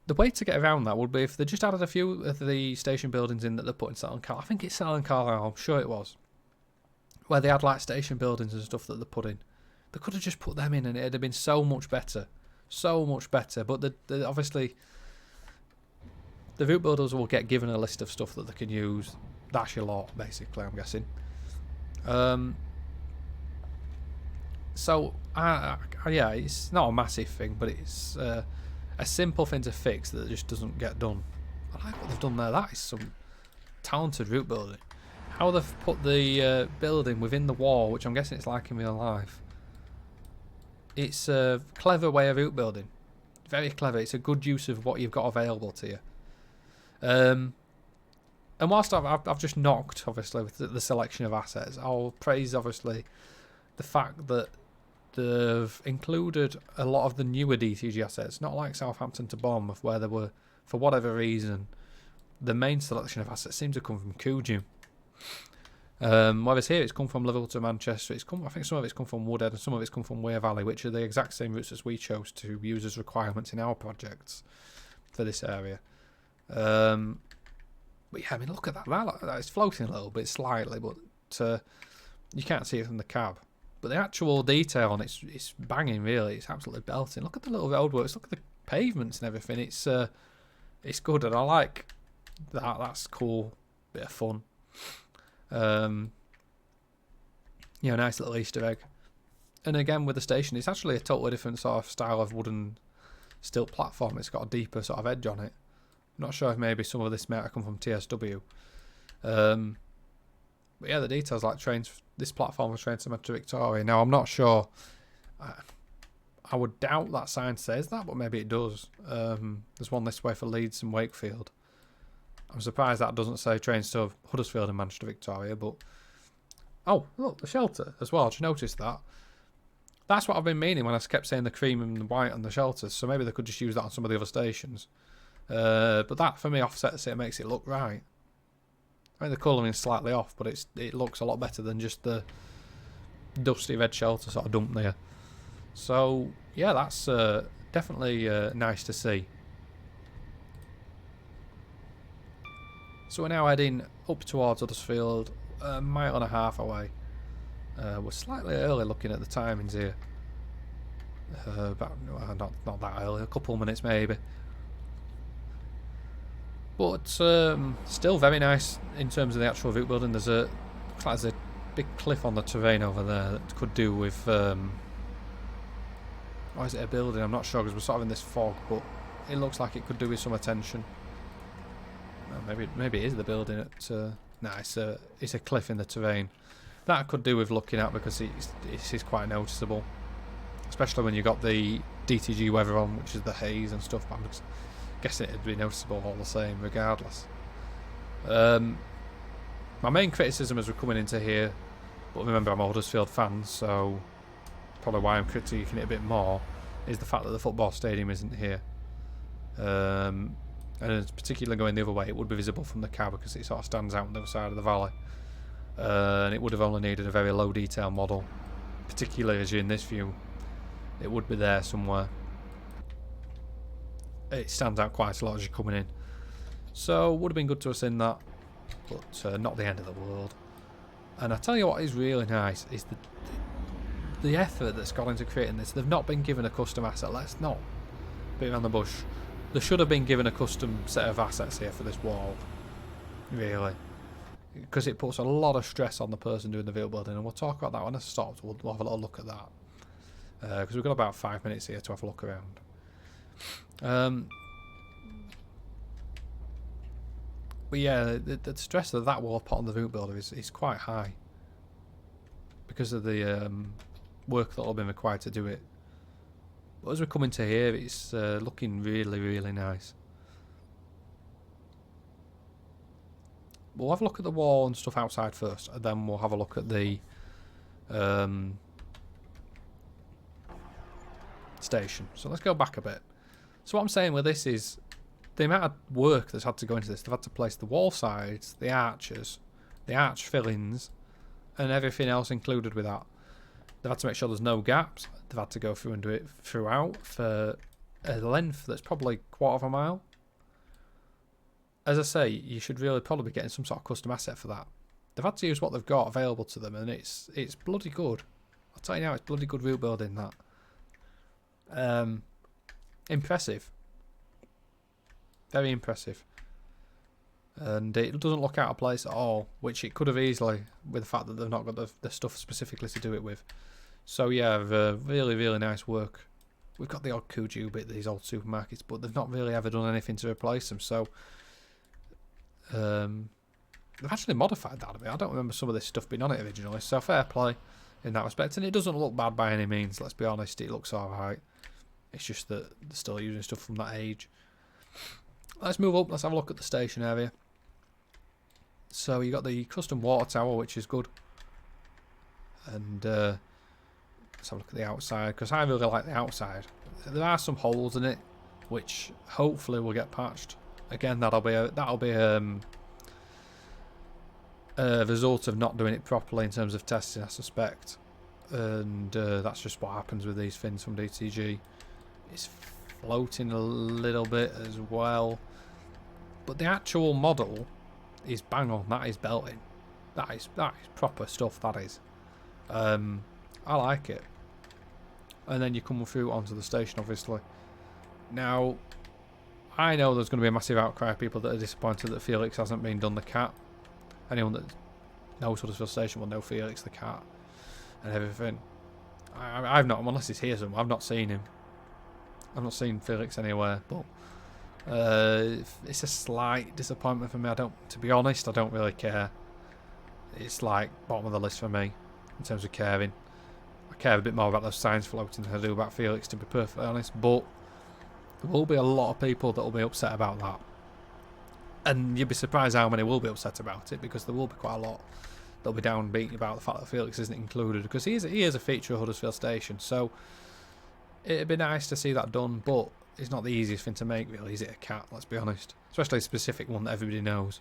the way to get around that would be if they just added a few of the station buildings in that they're putting Selling Carlisle. I think it's Selling Carlisle, I'm sure it was, where they had like station buildings and stuff that they put in. They could have just put them in and it'd have been so much better. So much better. But obviously, the route builders will get given a list of stuff that they can use. That's your lot, basically, I'm guessing. So, yeah, it's not a massive thing, but it's a simple thing to fix that just doesn't get done. I like what they've done there. That is some talented route building. How they've put the building within the wall, which I'm guessing it's like in real life. It's a clever way of route building. Very clever. It's a good use of what you've got available to you. And whilst I've just knocked, obviously, with the selection of assets, I'll praise, obviously, the fact that they've included a lot of the newer DTG assets, not like Southampton to Bournemouth, where they were, for whatever reason, the main selection of assets seemed to come from Coogee. Whereas here it's come from Liverpool to Manchester. I think some of it's come from Woodhead and some of it's come from Wear Valley, which are the exact same routes as we chose to use as requirements in our projects for this area. But yeah, I mean, look at that. It's floating a little bit slightly, but you can't see it from the cab. But the actual detail on it's banging, really. It's absolutely belting. Look at the little roadworks. Look at the pavements and everything. It's good, and I like that. That's cool. Bit of fun. Nice little Easter egg. And again, with the station, it's actually a totally different sort of style of wooden steel platform. It's got a deeper sort of edge on it. I'm not sure if maybe some of this might have come from TSW. But yeah, the details like trains. This platform was trained to Victoria. Now, I'm not sure. I would doubt that sign says that, but maybe it does. There's one this way for Leeds and Wakefield. I'm surprised that doesn't say trains to Huddersfield and Manchester Victoria, but... Oh, look, the shelter as well. Did you notice that? That's what I've been meaning when I kept saying the cream and the white on the shelters, so maybe they could just use that on some of the other stations. But that, for me, offsets it and makes it look right. I mean, the colouring is slightly off, but it looks a lot better than just the dusty red shelter sort of dump there. So, yeah, that's definitely nice to see. So we're now heading up towards Huddersfield, a mile and a half away. We're slightly early looking at the timings here. Not that early, a couple of minutes maybe. But still very nice in terms of the actual route building. Looks like there's a big cliff on the terrain over there that could do with... or is it a building? I'm not sure because we're sort of in this fog, but it looks like it could do with some attention. Maybe it is the building at... it's a cliff in the terrain. That could do with looking at because it's quite noticeable. Especially when you've got the DTG weather on, which is the haze and stuff. But I'm just guessing it'd be noticeable all the same, regardless. My main criticism as we're coming into here, but remember I'm a Huddersfield fan, so probably why I'm critiquing it a bit more, is the fact that the football stadium isn't here. And particularly going the other way, it would be visible from the cab because it sort of stands out on the other side of the valley. And it would have only needed a very low detail model, particularly as you're in this view. It would be there somewhere. It stands out quite a lot as you're coming in. So, would have been good to have seen that, but not the end of the world. And I tell you what is really nice is the effort that's gone into creating this. They've not been given a custom asset. Let's not beat around the bush. They should have been given a custom set of assets here for this wall, really, because it puts a lot of stress on the person doing the vehicle building, and we'll talk about that when I stop. We'll have a little look at that, because we've got about 5 minutes here to have a look around. But yeah, the stress of that wall put on the vehicle builder is quite high because of the work that will be required to do it. But as we come into here, it's looking really, really nice. We'll have a look at the wall and stuff outside first, and then we'll have a look at the station. So let's go back a bit. So what I'm saying with this is the amount of work that's had to go into this. They've had to place the wall sides, the arches, the arch fillings, and everything else included with that. They've had to make sure there's no gaps. They've had to go through and do it throughout for a length that's probably 1/4 of a mile. As I say, you should really probably be getting some sort of custom asset for that. They've had to use what they've got available to them, and it's bloody good. I'll tell you now, it's bloody good wheel building, that. Impressive. Very impressive. And it doesn't look out of place at all, which it could have easily, with the fact that they've not got the stuff specifically to do it with. So yeah, really, really nice work. We've got the odd Kuju bit, these old supermarkets, but they've not really ever done anything to replace them. So they've actually modified that a bit. I don't remember some of this stuff being on it originally, so fair play in that respect. And it doesn't look bad by any means, let's be honest. It looks alright. It's just that they're still using stuff from that age. Let's move up. Let's have a look at the station area. So you got the custom water tower, which is good. And let's have a look at the outside, because I really like the outside. There are some holes in it, which hopefully will get patched. Again, that'll be a result of not doing it properly in terms of testing, I suspect. And that's just what happens with these fins from DTG. It's floating a little bit as well, but the actual model is bang on. That is belting. That is proper stuff. That is. I like it. And then you come through onto the station, obviously. Now, I know there's going to be a massive outcry of people that are disappointed that Felix hasn't been done the cat. Anyone that knows Huddersfield Station will know Felix the cat and everything. I've not, unless he's here somewhere, I've not seen him. I've not seen Felix anywhere, but it's a slight disappointment for me. To be honest, I don't really care. It's like bottom of the list for me in terms of caring. I care a bit more about those signs floating than I do about Felix, to be perfectly honest. But there will be a lot of people that will be upset about that, and you'd be surprised how many will be upset about it, because there will be quite a lot that'll be downbeat about the fact that Felix isn't included, because he is a feature of Huddersfield Station. So it'd be nice to see that done, but it's not the easiest thing to make, really, is it? A cat, let's be honest. Especially a specific one that everybody knows.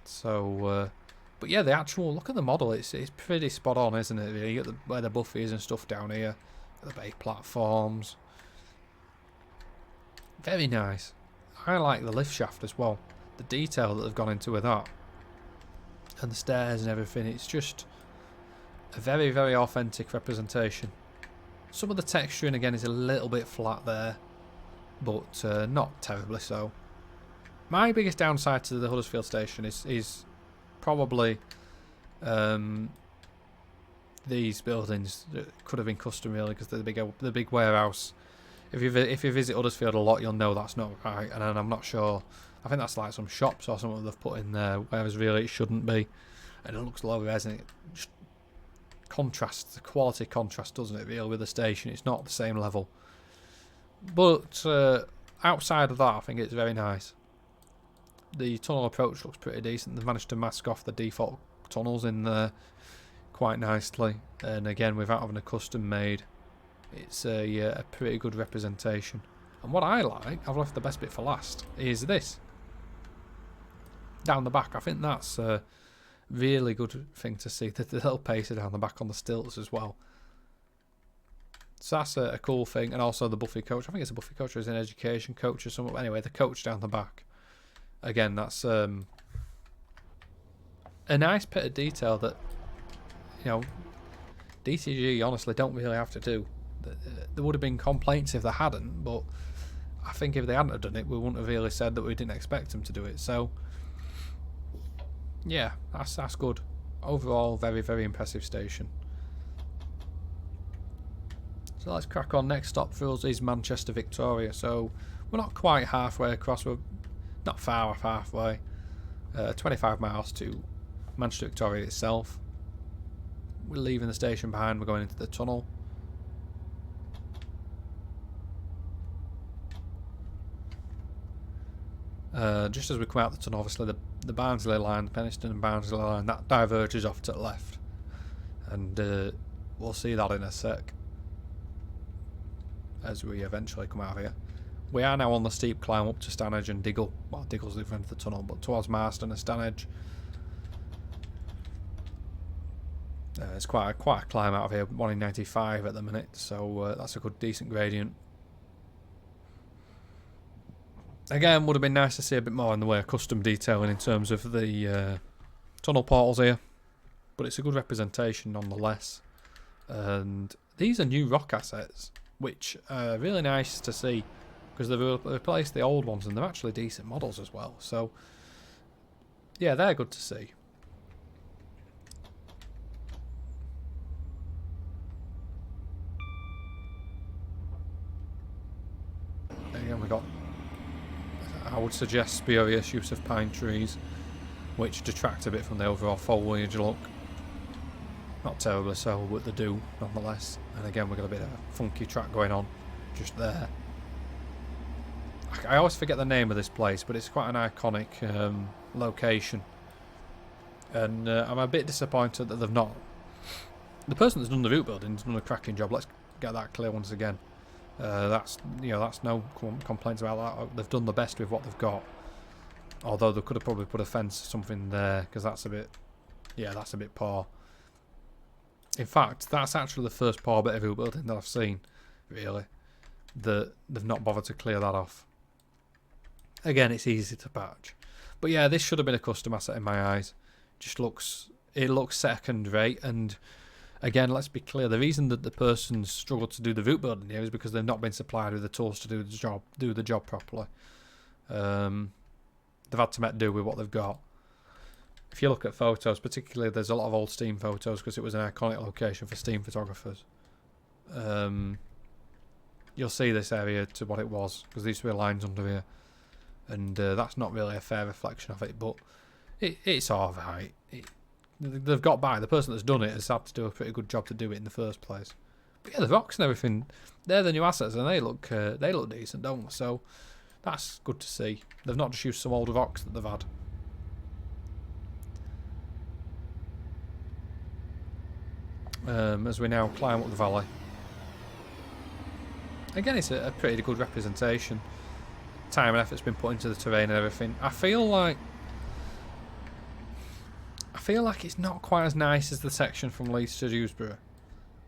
So, but yeah, the actual look at the model, it's pretty spot on, isn't it? Really? You get where the buffy is and stuff down here, the bay platforms. Very nice. I like the lift shaft as well. The detail that they've gone into with that, and the stairs and everything. It's just a very, very authentic representation. Some of the texturing again is a little bit flat there, but not terribly so. My biggest downside to the Huddersfield Station is probably these buildings that could have been custom, really, because they're the big warehouse. If you visit Huddersfield a lot, you'll know that's not right, and I'm not sure. I think that's like some shops or something they've put in there, whereas really it shouldn't be. And it looks low res, and it just contrasts, the quality contrast, doesn't it, really, with the station. It's not the same level. But outside of that, I think it's very nice. The tunnel approach looks pretty decent. They've managed to mask off the default tunnels in there quite nicely. And again, without having a custom made, it's a pretty good representation. And what I like, I've left the best bit for last, is this. Down the back. I think that's a really good thing to see. The little pacer down the back on the stilts as well. So that's a cool thing. And also the Buffy coach. I think it's a Buffy coach or it's an education coach or something. Anyway, the coach down the back. Again, that's a nice bit of detail that, you know, DTG honestly don't really have to do. There would have been complaints if they hadn't, but I think if they hadn't have done it, we wouldn't have really said that we didn't expect them to do it. So yeah, that's good. Overall, very, very impressive station. So let's crack on. Next stop for us is Manchester Victoria. So we're not quite halfway across. We're not far off halfway. 25 miles to Manchester Victoria itself. We're leaving the station behind. We're going into the tunnel. Just as we come out the tunnel, obviously the Barnsley line, the Penistone and Barnsley line, that diverges off to the left, and we'll see that in a sec as we eventually come out of here. We are now on the steep climb up to Stanage and Diggle. Well, Diggle's the front of the tunnel, but towards Marston and Stanage. It's quite a climb out of here, 1 in 95 at the minute, so that's a good decent gradient. Again, would have been nice to see a bit more in the way of custom detailing in terms of the tunnel portals here, but it's a good representation nonetheless. And these are new rock assets, which are really nice to see, because they've replaced the old ones and they're actually decent models as well. So yeah, they're good to see. Again, we got, I would suggest, spurious use of pine trees, which detract a bit from the overall foliage look. Not terribly so, but they do nonetheless. And again, we've got a bit of a funky track going on just there. I always forget the name of this place, but it's quite an iconic location. And I'm a bit disappointed that they've not... The person that's done the route building has done a cracking job. Let's get that clear once again. That's no complaints about that. They've done the best with what they've got. Although they could have probably put a fence or something there, because that's a bit, that's a bit poor. In fact, that's actually the first poor bit of route building that I've seen, really. That they've not bothered to clear that off. Again, it's easy to patch, but yeah, this should have been a custom asset in my eyes. It looks second rate, and again, let's be clear, the reason that the person struggled to do the route building here is because they've not been supplied with the tools to do the job properly. They've had to make do with what they've got. If you look at photos, particularly, there's a lot of old steam photos because it was an iconic location for steam photographers. You'll see this area to what it was, because there used to be lines under here, and that's not really a fair reflection of it, but it's alright. They've got by. The person that's done it has had to do a pretty good job to do it in the first place. But yeah, the rocks and everything, they're the new assets, and they look decent, don't they? So that's good to see. They've not just used some old rocks that they've had. As we now climb up the valley. Again, it's a pretty good representation. Time and effort's been put into the terrain and everything. I feel like it's not quite as nice as the section from Leeds to Dewsbury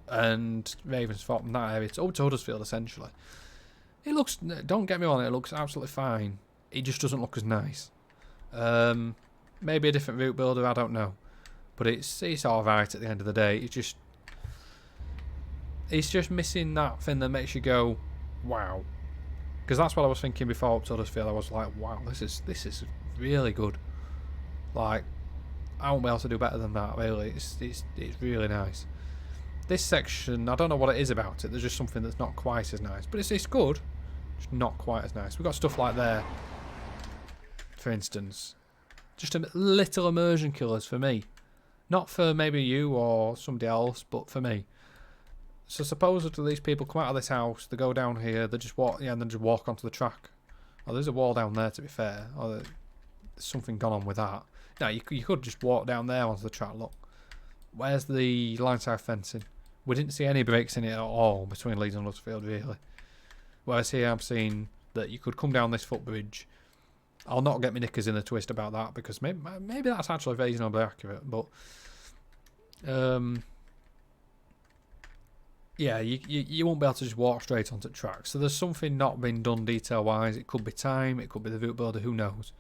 and Ravensthorpe and that area. It's up to Huddersfield, essentially. It looks, don't get me wrong, it looks absolutely fine. It just doesn't look as nice. Maybe a different route builder, I don't know. But it's alright at the end of the day. It's just missing that thing that makes you go, wow. Because that's what I was thinking before up to Huddersfield. I was like, wow, this is really good. Like, I won't be able to do better than that, really. It's really nice. This section, I don't know what it is about it. There's just something that's not quite as nice. But it's good, just not quite as nice. We've got stuff like there, for instance. Just a little immersion killers for me. Not for maybe you or somebody else, but for me. So supposedly these people come out of this house, they go down here, they just walk, and then just walk onto the track. Oh, there's a wall down there, to be fair. Oh, there's something gone on with that. No, you could just walk down there onto the track. Look, where's the line side fencing? We didn't see any breaks in it at all between Leeds and Huddersfield, really. Whereas here I'm seeing that you could come down this footbridge. I'll not get my knickers in a twist about that, because maybe that's actually reasonably accurate, but yeah, you won't be able to just walk straight onto the track. So there's something not been done detail-wise. It could be time, it could be the route builder, who knows.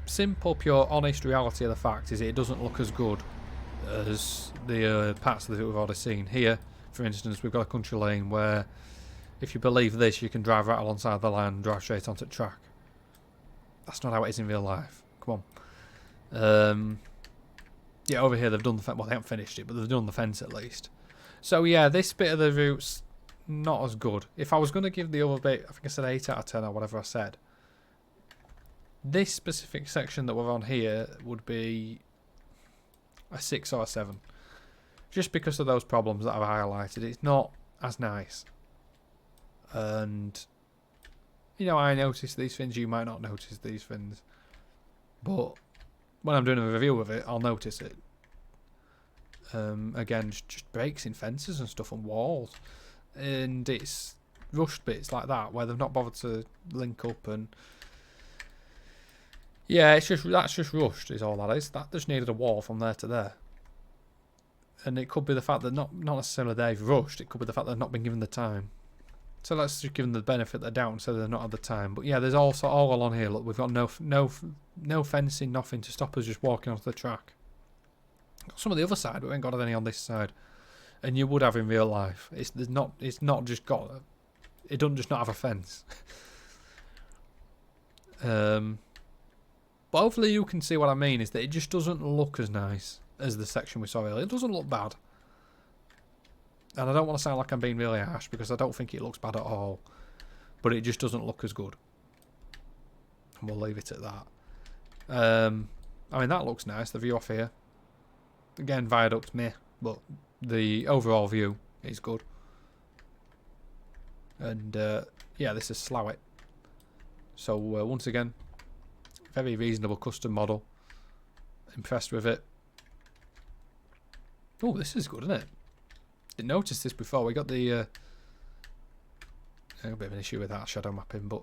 simple, pure, honest reality of the fact is it doesn't look as good as the parts of it we've already seen. Here, for instance, we've got a country lane where, if you believe this, you can drive right alongside the line and drive straight onto the track. That's not how it is in real life. Come on. Yeah, over here they've done the fence. Well, they haven't finished it, but they've done the fence at least. So yeah, this bit of the route's not as good. If I was going to give the other bit, I think I said 8 out of 10 or whatever I said. This specific section that we're on here would be a 6 or a 7. Just because of those problems that I've highlighted. It's not as nice. And, you know, I notice these things, you might not notice these things. But when I'm doing a review of it, I'll notice it. Again, just breaks in fences and stuff and walls. And it's rushed bits like that where they've not bothered to link up, and yeah, it's just, that's just rushed is all that is. That just needed a wall from there to there. And it could be the fact that not necessarily they've rushed, it could be the fact they've not been given the time. So let's just give them the benefit of the doubt and say they've not had the time. But yeah, there's also all along here, look, we've got no fencing, nothing to stop us just walking onto the track. Got some of the other side, but we ain't got any on this side. And you would have in real life. It doesn't just not have a fence. But hopefully you can see what I mean, is that it just doesn't look as nice as the section we saw earlier. It doesn't look bad. And I don't want to sound like I'm being really harsh, because I don't think it looks bad at all. But it just doesn't look as good. And we'll leave it at that. I mean, that looks nice, the view off here. Again, viaduct, meh. But the overall view is good. And, yeah, this is Slowett. So, once again, very reasonable custom model. Impressed with it. Oh, this is good, isn't it? Didn't notice this before. We got the a bit of an issue with that shadow mapping, but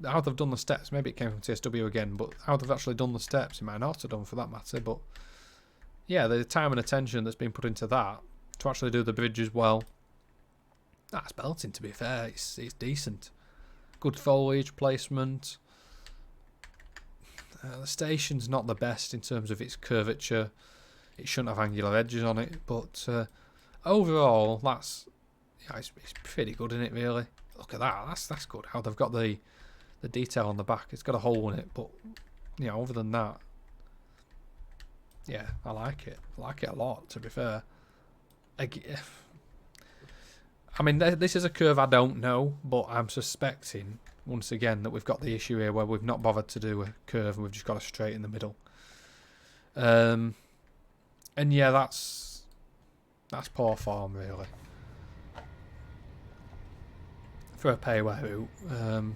how they've done the steps, maybe it came from TSW again, but how they've actually done the steps, it might not have done for that matter, but yeah, the time and attention that's been put into that to actually do the bridge as well, that's belting, to be fair. It's decent. Good foliage placement. The station's not the best in terms of its curvature. It shouldn't have angular edges on it, but overall, that's, yeah, it's pretty good, isn't it, really? Look at that, that's good. How they've got the detail on the back. It's got a hole in it, but, you know, other than that, yeah, I like it. I like it a lot, to be fair. I mean, this is a curve I don't know, but I'm suspecting, once again, that we've got the issue here where we've not bothered to do a curve and we've just got a straight in the middle. And yeah, that's poor form, really, for a payway route.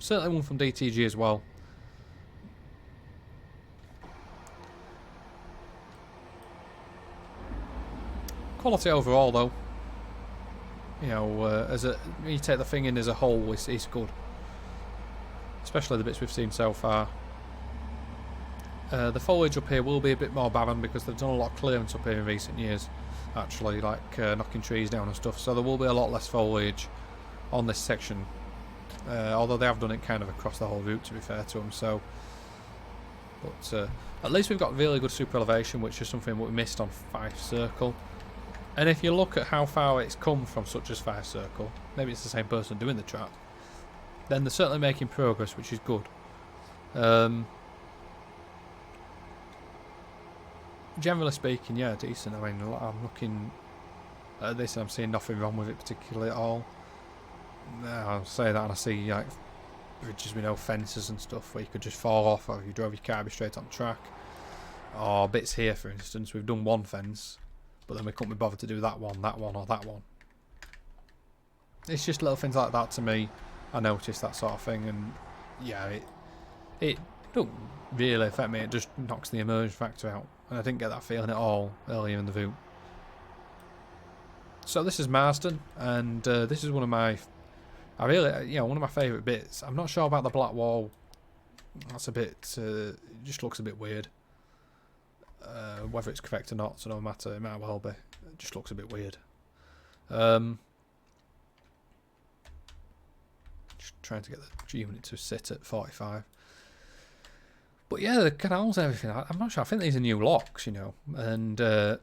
Certainly one from DTG as well. Quality overall, though, you know, when you take the thing in as a whole, it's good. Especially the bits we've seen so far. The foliage up here will be a bit more barren because they've done a lot of clearance up here in recent years, actually, like knocking trees down and stuff, so there will be a lot less foliage on this section, although they have done it kind of across the whole route, to be fair to them. So, but at least we've got really good super elevation, which is something we missed on Fife Circle. And if you look at how far it's come from such as Fife Circle, maybe it's the same person doing the track, then they're certainly making progress, which is good. Generally speaking, yeah, decent. I mean, I'm looking at this and I'm seeing nothing wrong with it particularly at all. I'll say that and I see like bridges with no fences and stuff where you could just fall off, or if you drove your car straight on track. Or bits here, for instance, we've done one fence, but then we couldn't be bothered to do that one, or that one. It's just little things like that to me. I noticed that sort of thing, and yeah, it don't really affect me. It just knocks the immersion factor out, and I didn't get that feeling at all earlier in the route. So this is Marsden, and this is one of my, one of my favourite bits. I'm not sure about the black wall. That's a bit, it just looks a bit weird. Whether it's correct or not, so no matter, it might well be. It just looks a bit weird. Just trying to get the G unit to sit at 45. But yeah, the canals and everything, I'm not sure. I think these are new locks, you know, and they're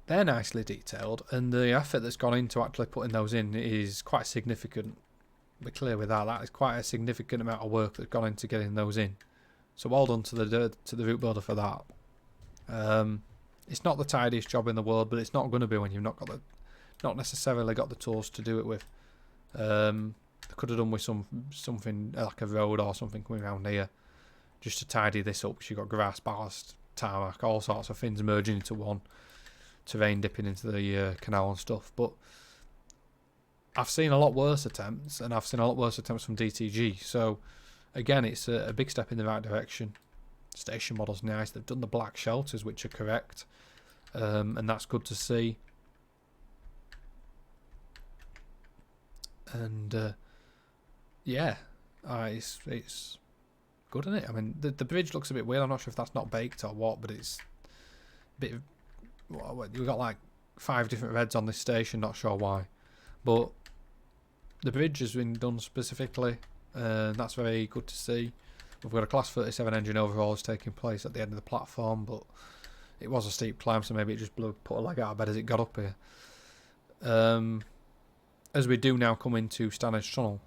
nicely detailed, and the effort that's gone into actually putting those in is quite significant. Be clear with that. That is quite a significant amount of work that's gone into getting those in. So well done to the route builder for that. It's not the tidiest job in the world, but it's not going to be when you've not necessarily got the tools to do it with. They could have done with something like a road or something coming around here, just to tidy this up. Because you've got grass, ballast, tarmac, all sorts of things merging into one, terrain dipping into the canal and stuff. But I've seen a lot worse attempts, and I've seen a lot worse attempts from DTG. So again, it's a big step in the right direction. Station model's nice. They've done the black shelters, which are correct, and that's good to see. And yeah, it's good, isn't it? I mean, the bridge looks a bit weird. I'm not sure if that's not baked or what, but it's a bit. We've got like 5 different reds on this station. Not sure why, but the bridge has been done specifically, and that's very good to see. We've got a Class 37 engine overhauls taking place at the end of the platform, but it was a steep climb, so maybe it just put a leg out of bed as it got up here. As we do now come into Stanage Tunnel.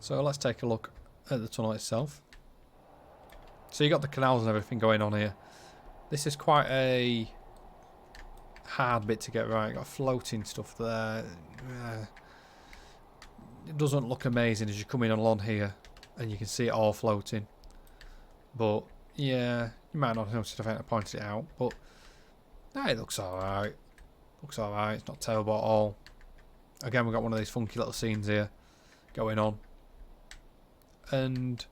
So let's take a look at the tunnel itself. So you got the canals and everything going on here. This is quite a hard bit to get right. Got floating stuff there. It doesn't look amazing as you come in along here and you can see it all floating. But yeah, you might not notice if I pointed it out. But it looks alright. Looks alright. It's not terrible at all. Again, we've got one of these funky little scenes here going on. And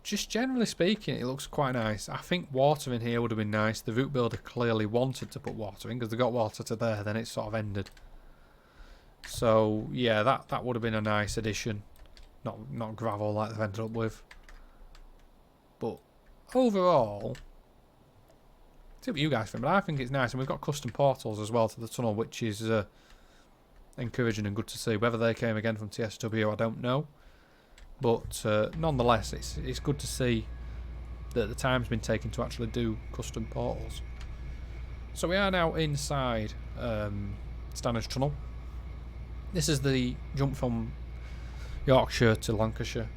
just generally speaking, it looks quite nice. I think water in here would have been nice. The route builder clearly wanted to put water in, because they got water to there, then it sort of ended. So yeah, that would have been a nice addition. Not gravel like they've ended up with. But overall, see what you guys think, but I think it's nice. And we've got custom portals as well to the tunnel, which is encouraging and good to see. Whether they came again from TSW, I don't know. But nonetheless, it's good to see that the time's been taken to actually do custom portals. So we are now inside Stanage Tunnel. This is the jump from Yorkshire to Lancashire.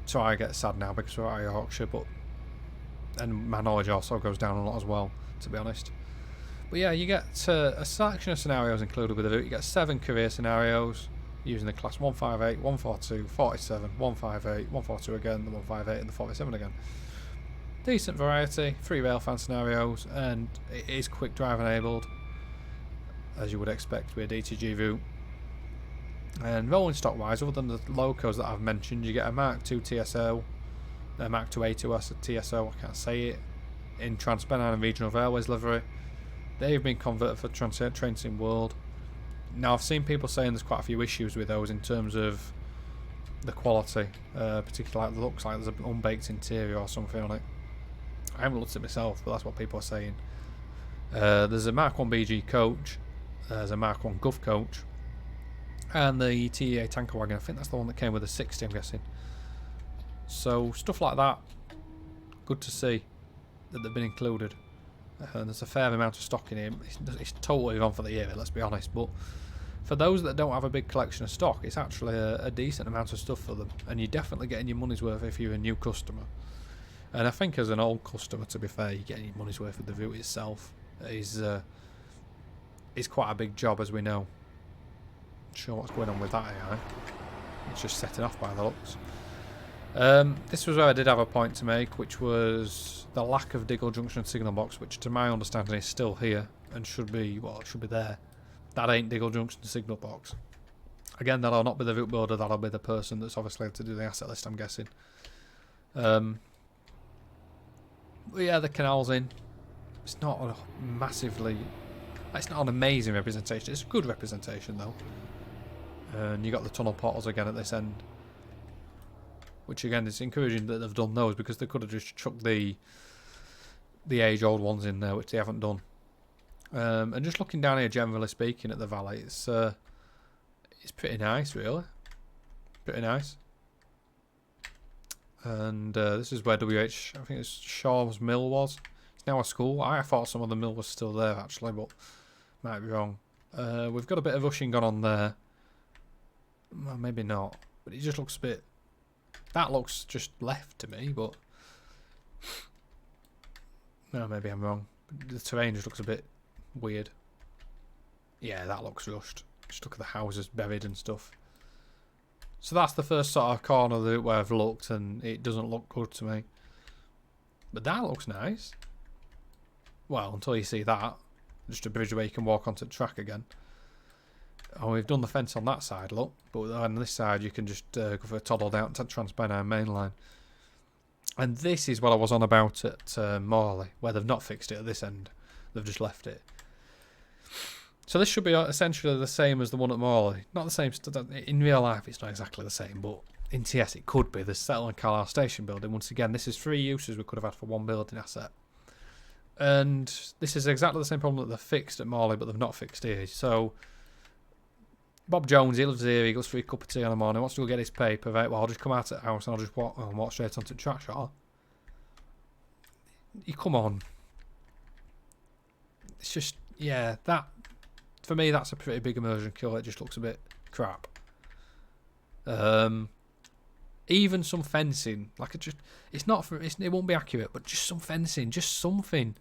So I get sad now because we're out of Yorkshire, and my knowledge also goes down a lot as well, to be honest. But yeah, you get a selection of scenarios included with the route. You get 7 career scenarios, using the class 158, 142, 47, 158, 142 again, the 158 and the 47 again. Decent variety, 3 railfan scenarios, and it is quick drive enabled, as you would expect with a DTG route. And rolling stock wise, other than the locos that I've mentioned, you get a Mark II TSO, a Mark II A2S TSO, I can't say it, in Transpennine and Regional Railways livery. They've been converted for Trainsim World. Now, I've seen people saying there's quite a few issues with those in terms of the quality, particularly like, it looks like there's an unbaked interior or something on it. I haven't looked at it myself, but that's what people are saying. There's a Mark 1 BG coach, there's a Mark 1 Gov coach, and the TEA tanker wagon. I think that's the one that came with a 60, I'm guessing. So stuff like that, good to see that they've been included. There's a fair amount of stock in here. It's totally gone for the year, let's be honest, but for those that don't have a big collection of stock, it's actually a decent amount of stuff for them, and you're definitely getting your money's worth if you're a new customer. And I think as an old customer, to be fair, you're getting your money's worth with the route itself. It's quite a big job, as we know. Not sure what's going on with that AI. It's just setting off by the looks. This was where I did have a point to make, which was the lack of Diggle Junction signal box, which to my understanding is still here and should be, well, it should be there. That ain't Diggle Junction signal box. Again, that'll not be the route builder, that'll be the person that's obviously to do the asset list, I'm guessing. But yeah, the canal's in. It's not a massively, it's not an amazing representation. It's a good representation though. And you got the tunnel portals again at this end, which again is encouraging that they've done those, because they could have just chucked the the age-old ones in there, which they haven't done. And just looking down here, generally speaking, at the valley, it's pretty nice, really. Pretty nice. And this is where I think it's Shaw's Mill was. It's now a school. I thought some of the mill was still there, actually, but might be wrong. We've got a bit of rushing going on there. Well, maybe not. But it just looks a bit... That looks just left to me, but... No, maybe I'm wrong. The terrain just looks a bit weird. Yeah, that looks rushed. Just look at the houses buried and stuff. So that's the first sort of corner of the route where I've looked, and it doesn't look good to me. But that looks nice. Well, until you see that. Just a bridge where you can walk onto the track again. Oh, we've done the fence on that side, look. But on this side, you can just go for a toddle down to Transpennine main line. And this is what I was on about at Morley, where they've not fixed it at this end. They've just left it. So this should be essentially the same as the one at Morley. Not the same. In real life, it's not exactly the same, but in TS it could be. The Shuttle and Carlisle Station building. Once again, this is 3 uses we could have had for one building asset. And this is exactly the same problem that they've fixed at Morley, but they've not fixed here. So Bob Jones, he lives here, he goes for a cup of tea in the morning, wants to go get his paper, right? Well, I'll just come out of the house and I'll just walk straight onto the track shot. You come on. It's just, yeah, that, for me, that's a pretty big immersion kill. It just looks a bit crap. Even some fencing, like it won't be accurate, but just some fencing, just something,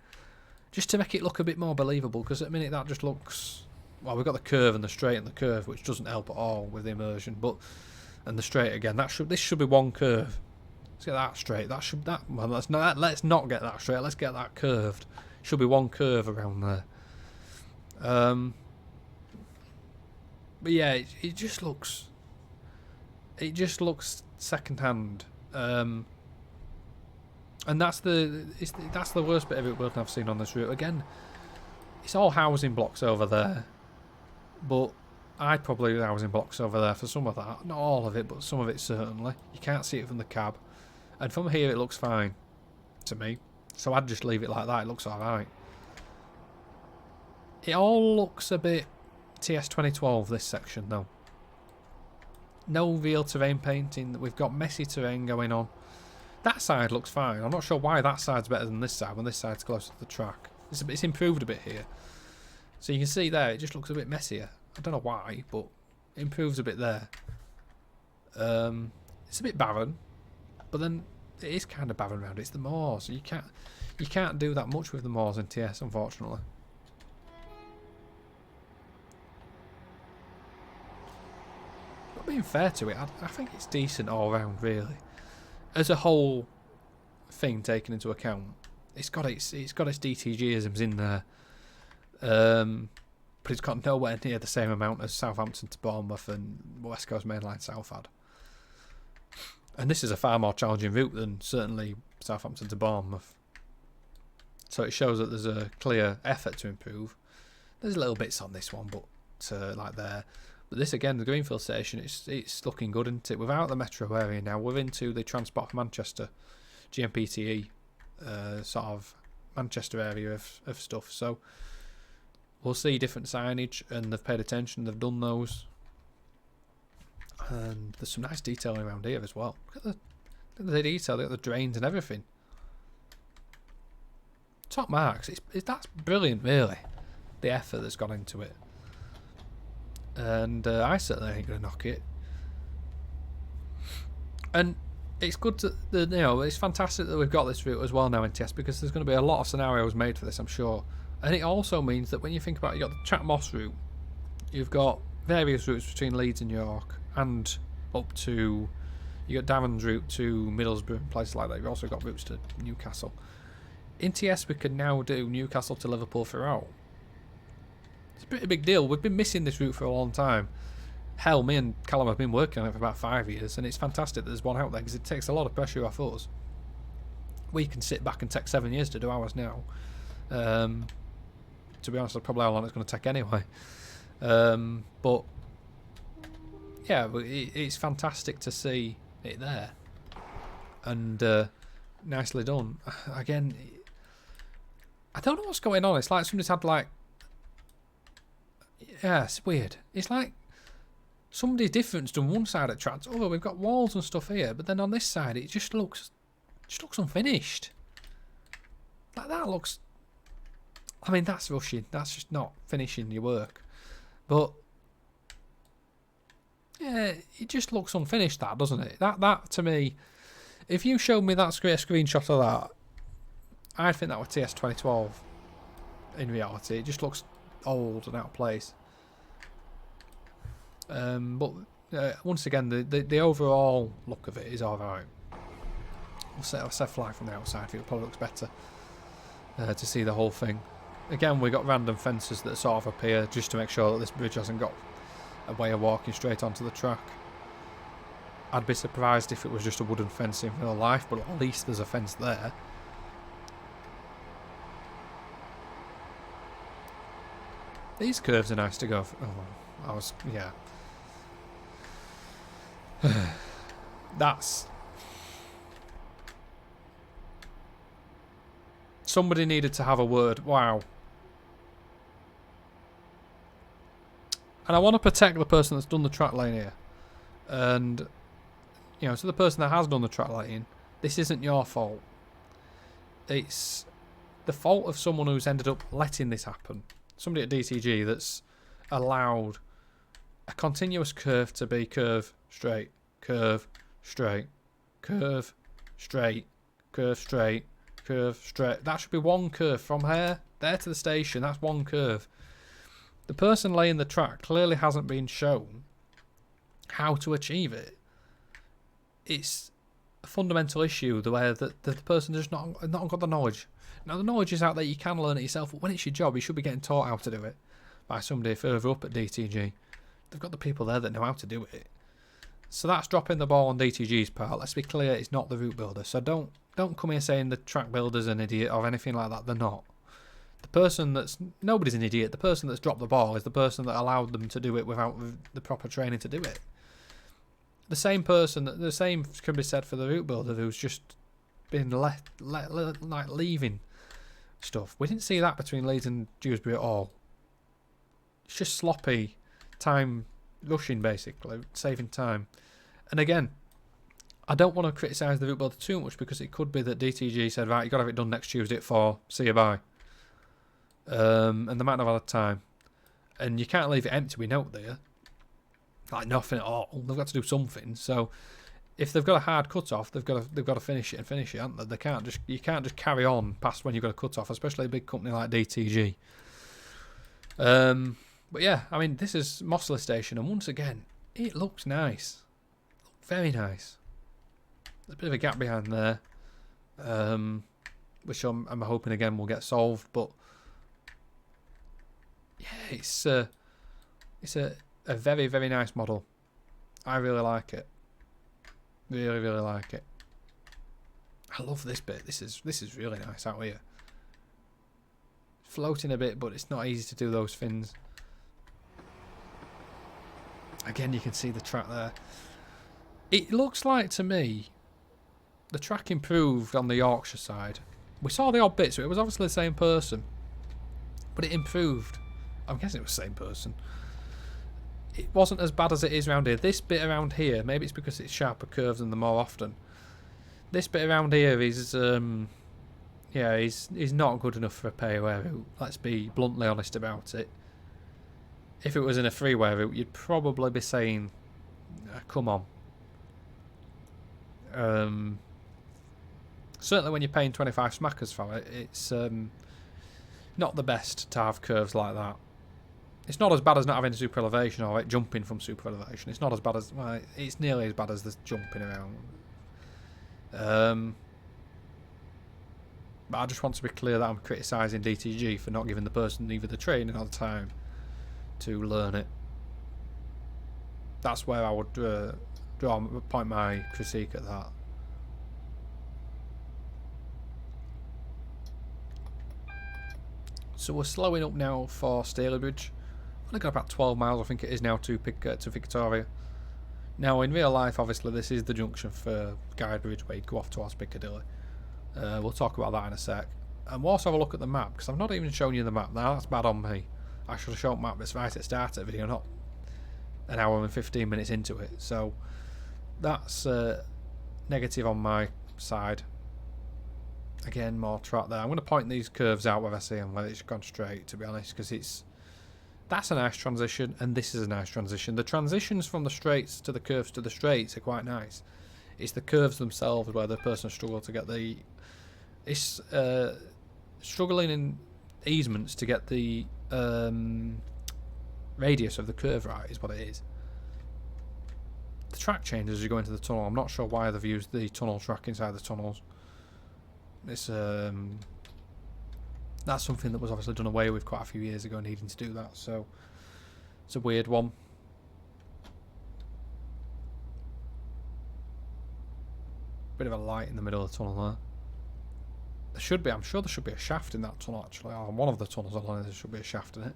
just to make it look a bit more believable. Because at the minute that just looks, well, we've got the curve and the straight and the curve, which doesn't help at all with the immersion. But and the straight again, this should be one curve. Let's get that straight. Well, let's not get that straight. Let's get that curved. Should be one curve around there. But yeah, it just looks second hand. And that's the worst bit of it I've seen on this route. Again, it's all housing blocks over there, but I'd probably housing blocks over there for some of that. Not all of it, but some of it certainly. You can't see it from the cab, and from here it looks fine to me. So I'd just leave it like that. It looks alright. It all looks a bit TS 2012, this section though. No real terrain painting. We've got messy terrain going on. That side looks fine. I'm not sure why that side's better than this side when this side's closer to the track. It's improved a bit here. So you can see there, it just looks a bit messier. I don't know why, but it improves a bit there. It's a bit barren, but then it is kind of barren around. It's the moors. You can't do that much with the moors in TS, unfortunately. But being fair to it, I think it's decent all round, really. As a whole thing taken into account, it's got its DTG-isms in there, but it's got nowhere near the same amount as Southampton to Bournemouth and West Coast Mainline South had. And this is a far more challenging route than certainly Southampton to Bournemouth. So it shows that there's a clear effort to improve. There's little bits on this one, but like there. But this again, the Greenfield Station, it's looking good, isn't it? Without the metro area now, we're into the Transport for Manchester, GMPTE, sort of Manchester area of stuff. So we'll see different signage, and they've paid attention. They've done those, and there's some nice detailing around here as well. Look at the detail. Look at the drains and everything. Top marks. That's brilliant, really. The effort that's gone into it. And I certainly ain't going to knock it. And it's good to, it's fantastic that we've got this route as well now in TS, because there's going to be a lot of scenarios made for this, I'm sure. And it also means that when you think about it, you've got the Chat Moss route, you've got various routes between Leeds and York, and up to, you got Darren's route to Middlesbrough and places like that. You've also got routes to Newcastle. In TS, we can now do Newcastle to Liverpool throughout. It's a pretty big deal. We've been missing this route for a long time. Hell, me and Callum have been working on it for about 5 years, and it's fantastic that there's one out there, because it takes a lot of pressure off us. We can sit back and take 7 years to do ours now. To be honest, that's probably how long it's going to take anyway. But yeah, it's fantastic to see it there, and nicely done. Again, I don't know what's going on. It's like somebody's had like... Yeah, it's weird. It's like somebody different's done one side of the track. Oh, we've got walls and stuff here, but then on this side it just looks unfinished. Like that looks... I mean, that's rushing. That's just not finishing your work. But yeah, it just looks unfinished, that, doesn't it? That to me, if you showed me that screenshot of that, I'd think that was TS 2012. In reality, it just looks old and out of place. But once again, the overall look of it is alright. I'll set flag from the outside. I think it probably looks better to see the whole thing. Again, we got random fences that sort of appear just to make sure that this bridge hasn't got a way of walking straight onto the track. I'd be surprised if it was just a wooden fence in real life, but at least there's a fence there. These curves are nice to go for. Oh, yeah. That's... Somebody needed to have a word. Wow. And I want to protect the person that's done the track lane here. And, you know, to the person that has done the track lane, this isn't your fault. It's the fault of someone who's ended up letting this happen. Somebody at DTG that's allowed a continuous curve to be curve, straight, curve, straight, curve, straight, curve, straight, curve, straight. That should be one curve from here, there to the station. That's one curve. The person laying the track clearly hasn't been shown how to achieve it. It's a fundamental issue, the way that the person just not got the knowledge. Now, the knowledge is out there, you can learn it yourself, but when it's your job, you should be getting taught how to do it by somebody further up at DTG. They've got the people there that know how to do it. So that's dropping the ball on DTG's part. Let's be clear, it's not the route builder. So don't come here saying the track builder's an idiot or anything like that. They're not. The person that's... Nobody's an idiot. The person that's dropped the ball is the person that allowed them to do it without the proper training to do it. The same person... The same can be said for the route builder who's just been like leaving stuff. We didn't see that between Leeds and Dewsbury at all. It's just sloppy time rushing, basically, saving time. And again, I don't want to criticise the route builder too much because it could be that DTG said, right, you've got to have it done next Tuesday at 4, see you bye. And they might not have had time. And you can't leave it empty with note there. Like nothing at all. They've got to do something. So if they've got a hard cut off, they've got to finish it, haven't they? You can't just carry on past when you've got a cut off, especially a big company like DTG. But yeah, I mean, this is Morley Station, and once again, it looks nice. Very nice. There's a bit of a gap behind there, which I'm hoping again will get solved. But yeah, it's a very, very nice model. I really like it. Really, really like it. I love this bit. This is really nice out here. Floating a bit, but it's not easy to do those fins. Again, you can see the track there. It looks like, to me, the track improved on the Yorkshire side. We saw the odd bits, so it was obviously the same person. But it improved. I'm guessing it was the same person. It wasn't as bad as it is around here. This bit around here, maybe it's because it's sharper curves than the more often. This bit around here is, yeah, he's not good enough for a pay-away route. Let's be bluntly honest about it. If it was in a freeway route, you'd probably be saying, come on. Certainly when you're paying 25 smackers for it, it's not the best to have curves like that. It's not as bad as not having super elevation or jumping from super elevation. It's not as bad as... Well, it's nearly as bad as the jumping around. But I just want to be clear that I'm criticising DTG for not giving the person either the training or the time to learn it. That's where I would point my critique at that. So we're slowing up now for Stalybridge. Only got about 12 miles, I think it is now, to Victoria. Now, in real life, obviously, this is the junction for Guidebridge where you go off towards Piccadilly. We'll talk about that in a sec. And we'll also have a look at the map, because I've not even shown you the map. Now that's bad on me. I should have shown map this right at the start of the video, not an hour and 15 minutes into it. So that's negative on my side. Again, more track there. I'm going to point these curves out where I see them, whether it's gone straight, to be honest, because that's a nice transition, and this is a nice transition. The transitions from the straights to the curves to the straights are quite nice. It's the curves themselves where the person struggles to get the... It's struggling in easements to get the radius of the curve right, is what it is. The track changes as you go into the tunnel. I'm not sure why they've used the tunnel track inside the tunnels. It's that's something that was obviously done away with quite a few years ago, needing to do that. So it's a weird one. Bit of a light in the middle of the tunnel there. There should be, I'm sure there should be a shaft in that tunnel actually. Or one of the tunnels along there should be a shaft in it.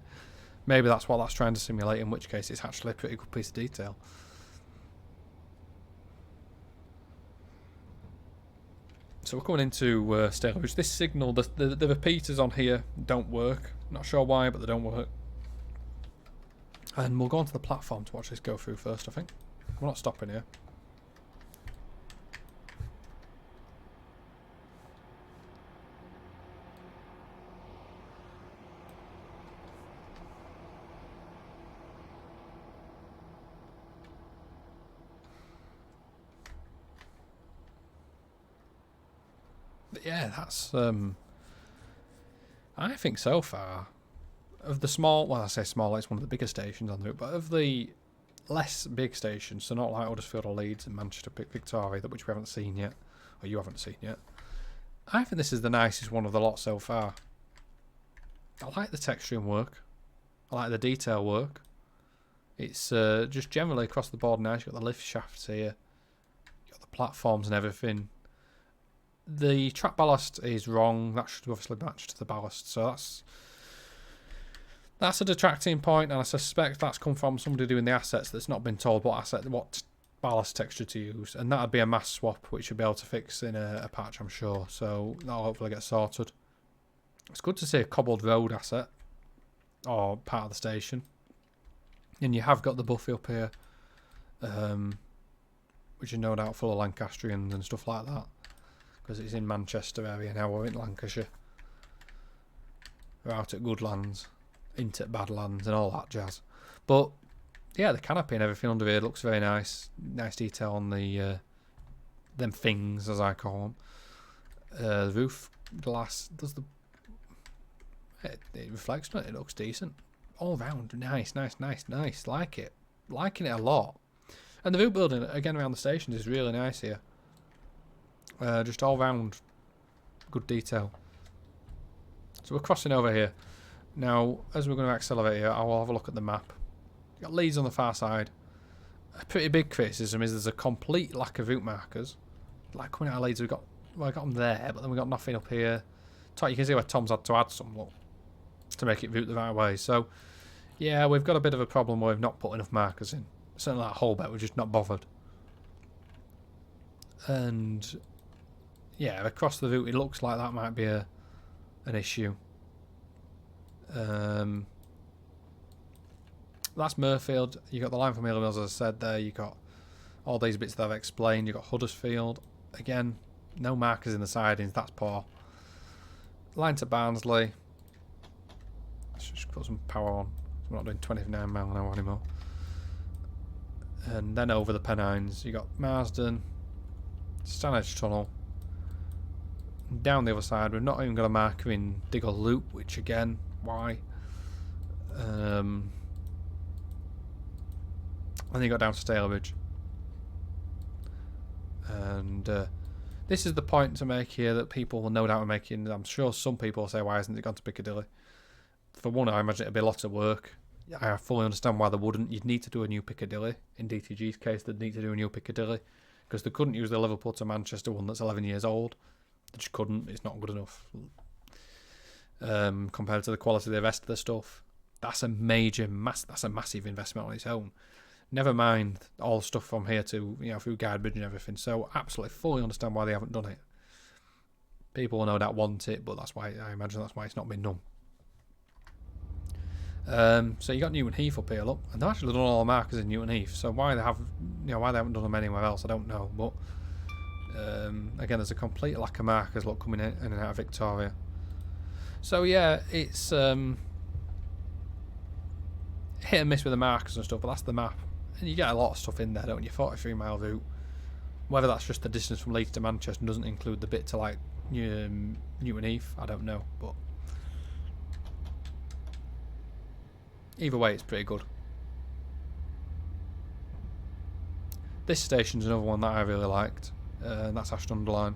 Maybe that's what that's trying to simulate, in which case it's actually a pretty good piece of detail. So we're coming into Stalybridge. This signal, the repeaters on here don't work. Not sure why, but they don't work. And we'll go onto the platform to watch this go through first, I think. We're not stopping here. But yeah, that's I think so far of the small, well I say small, it's one of the bigger stations on the route, but of the less big stations, so not like Huddersfield or Leeds and Manchester, Victoria, which we haven't seen yet, or you haven't seen yet, I think this is the nicest one of the lot so far. I like the texturing work, I like the detail work. It's just generally across the board nice. You've got the lift shafts here, you've got the platforms and everything. The track ballast is wrong. That should obviously match to the ballast. So that's a detracting point, and I suspect that's come from somebody doing the assets that's not been told what ballast texture to use. And that'd be a mass swap, which you'll be able to fix in a patch, I'm sure. So that'll hopefully get sorted. It's good to see a cobbled road asset, or part of the station. And you have got the Buffy up here, which is no doubt full of Lancastrians and stuff like that. Because it's in Manchester area now, we're in Lancashire. We're out at Goodlands, into Badlands and all that jazz. But yeah, the canopy and everything under here looks very nice. Nice detail on the them things, as I call them. The roof glass does it reflects on it. It looks decent. All round, nice. Like it, liking it a lot. And the route building again around the stations is really nice here. Just all round good detail. So we're crossing over here. Now, as we're going to accelerate here, I will have a look at the map. You've got Leeds on the far side. A pretty big criticism is there's a complete lack of route markers. Like coming out of Leeds, I got them there, but then we've got nothing up here. You can see where Tom's had to add some, look, to make it route the right way. So, yeah, we've got a bit of a problem where we've not put enough markers in. Certainly that whole bit, we're just not bothered. And yeah, across the route, it looks like that might be an issue. That's Mirfield. You got the line from Mirfield, as I said there. You got all these bits that I've explained. You got Huddersfield. Again, no markers in the sidings. That's poor. Line to Barnsley. Let's just put some power on. I'm not doing 29 mile an hour anymore. And then over the Pennines, you got Marsden, Stanage Tunnel. Down the other side, we've not even got a marker in Diggle Loop, which again, why? And then you got down to Stalybridge. And this is the point to make here that people will no doubt are making. I'm sure some people will say, why hasn't it gone to Piccadilly? For one, I imagine it'd be lots of work. I fully understand why they wouldn't. You'd need to do a new Piccadilly. In DTG's case, they'd need to do a new Piccadilly. Because they couldn't use the Liverpool to Manchester one that's 11 years old. They just couldn't. It's not good enough. Compared to the quality of the rest of the stuff. That's a that's a massive investment on its own. Never mind all the stuff from here to, through Guide Bridge and everything. So absolutely fully understand why they haven't done it. People will no doubt want it, but that's why I imagine that's why it's not been done. So you got Newton Heath up here, look, and they've actually done all the markers in Newton Heath. So why they haven't done them anywhere else, I don't know. But again, there's a complete lack of markers, look, coming in and out of Victoria. So yeah, it's hit and miss with the markers and stuff, but that's the map, and you get a lot of stuff in there, don't you? 43-mile route. Whether that's just the distance from Leeds to Manchester and doesn't include the bit to like Newton Heath, I don't know, but either way, it's pretty good. This station's another one that I really liked, and that's Ashton Line.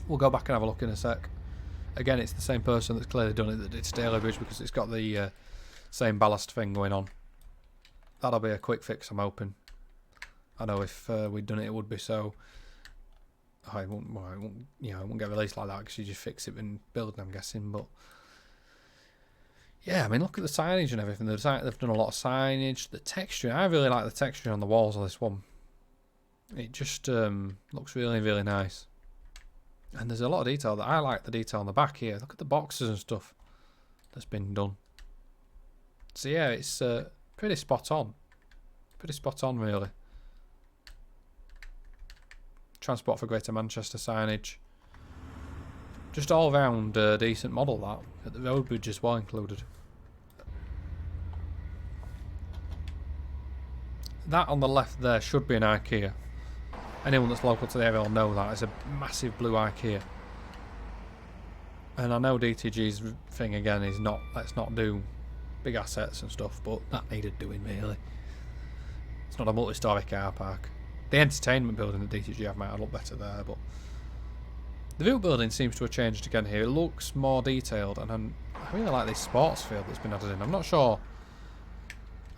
We'll go back and have a look in a sec. Again, it's the same person that's clearly done it that did Staley Bridge, because it's got the same ballast thing going on. That'll be a quick fix, I'm hoping. I know if we'd done it, it would be so. Oh, it won't get released like that because you just fix it and build it, I'm guessing. But yeah, I mean, look at the signage and everything. They've done a lot of signage. The texture, I really like the texture on the walls of this one. It just looks really, really nice. And there's a lot of detail. That I like the detail on the back here. Look at the boxes and stuff that's been done. So yeah, it's pretty spot on. Pretty spot on, really. Transport for Greater Manchester signage. Just all round decent model, that. The road bridge as well included. That on the left there should be an Ikea. Anyone that's local to the area will know that. It's a massive blue Ikea. And I know DTG's thing again is not, let's not do big assets and stuff, but that needed doing, really. It's not a multi-storey car park. The entertainment building at DTG have might look better there, but the view building seems to have changed again here. It looks more detailed, and I really like this sports field that's been added in. I'm not sure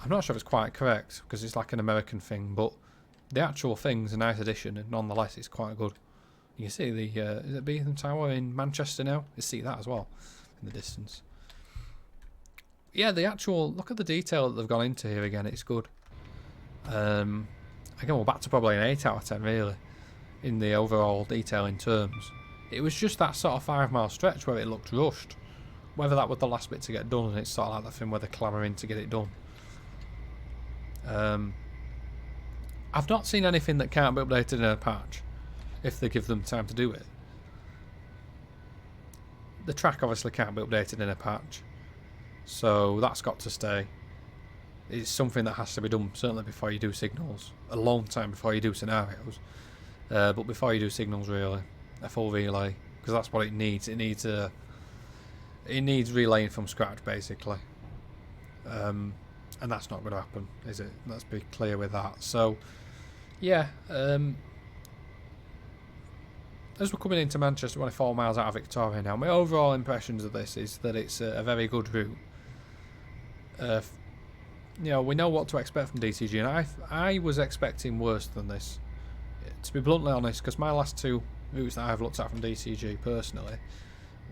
if it's quite correct because it's like an American thing, but the actual thing's a nice addition, and nonetheless, it's quite good. You can see the is it Beetham Tower in Manchester now? You see that as well in the distance. Yeah, the actual look at the detail that they've gone into here again. It's good. Again, we're back to probably an 8 out of 10 really in the overall detailing terms. It was just that sort of 5-mile stretch where it looked rushed. Whether that was the last bit to get done, and it's sort of like that thing where they're clamouring to get it done. I've not seen anything that can't be updated in a patch if they give them time to do it. The track obviously can't be updated in a patch, so that's got to stay. It's something that has to be done certainly before you do signals, a long time before you do scenarios, but before you do signals really, a full relay, because that's what it needs. It needs relaying from scratch basically, and that's not going to happen, is it? Let's be clear with that. So yeah, as we're coming into Manchester, 24 miles out of Victoria now, my overall impressions of this is that it's a very good route. You know, we know what to expect from DTG, and I was expecting worse than this, to be bluntly honest, because my last two routes that I've looked at from DTG personally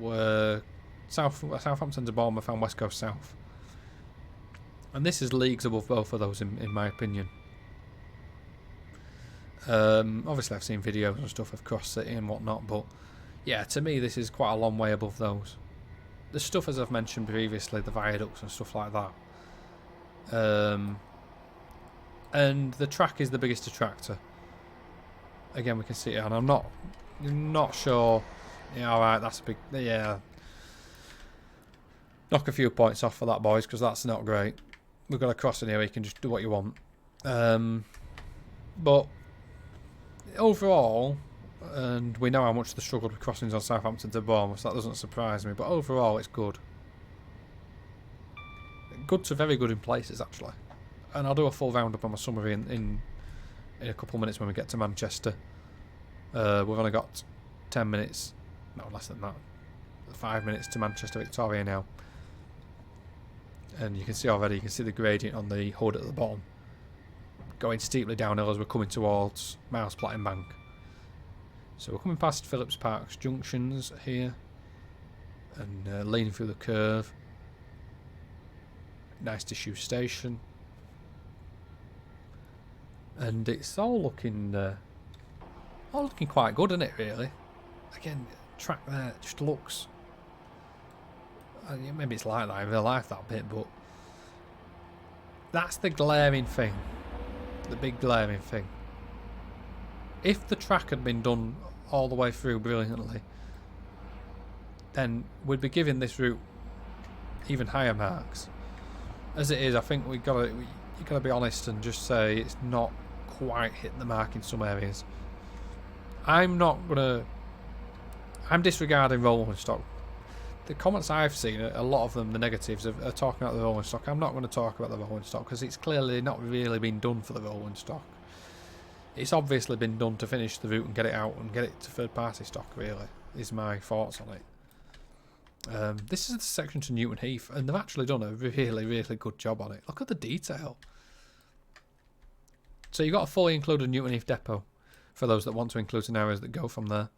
were Southampton to Bournemouth and West Coast South, and this is leagues above both of those in my opinion. Obviously I've seen videos and stuff of Cross City and whatnot, but yeah, to me this is quite a long way above those. The stuff, as I've mentioned previously, the viaducts and stuff like that. And the track is the biggest detractor. Again, we can see it, and I'm not sure. Yeah, alright, that's a big. Yeah, knock a few points off for that, boys, because that's not great. We've got a crossing here where you can just do what you want. But overall, and we know how much they struggled with crossings on Southampton to Bournemouth, so that doesn't surprise me. But overall, it's good. Good to very good in places, actually. And I'll do a full roundup on my summary in a couple of minutes when we get to Manchester. We've only got 10 minutes, no less than that, 5 minutes to Manchester Victoria now. And you can see already, you can see the gradient on the hood at the bottom, going steeply downhill as we're coming towards Miles Platin Bank. So we're coming past Phillips Park's junctions here, and leaning through the curve. Nice Tissue Station, and it's all looking All looking quite good, isn't it, really? Again, track there just looks... maybe it's like that in real life, that bit, but... That's the glaring thing. The big glaring thing. If the track had been done all the way through brilliantly, then we'd be giving this route even higher marks. As it is, I think you gotta be honest and just say it's not quite hit the mark in some areas. I'm disregarding rolling stock. The comments I've seen, a lot of them, the negatives, are talking about the rolling stock. I'm not going to talk about the rolling stock because it's clearly not really been done for the rolling stock. It's obviously been done to finish the route and get it out and get it to third party stock, really, is my thoughts on it. This is the section to Newton Heath, and they've actually done a really, really good job on it. Look at the detail. So you've got a fully included Newton Heath depot for those that want to include scenarios that go from there.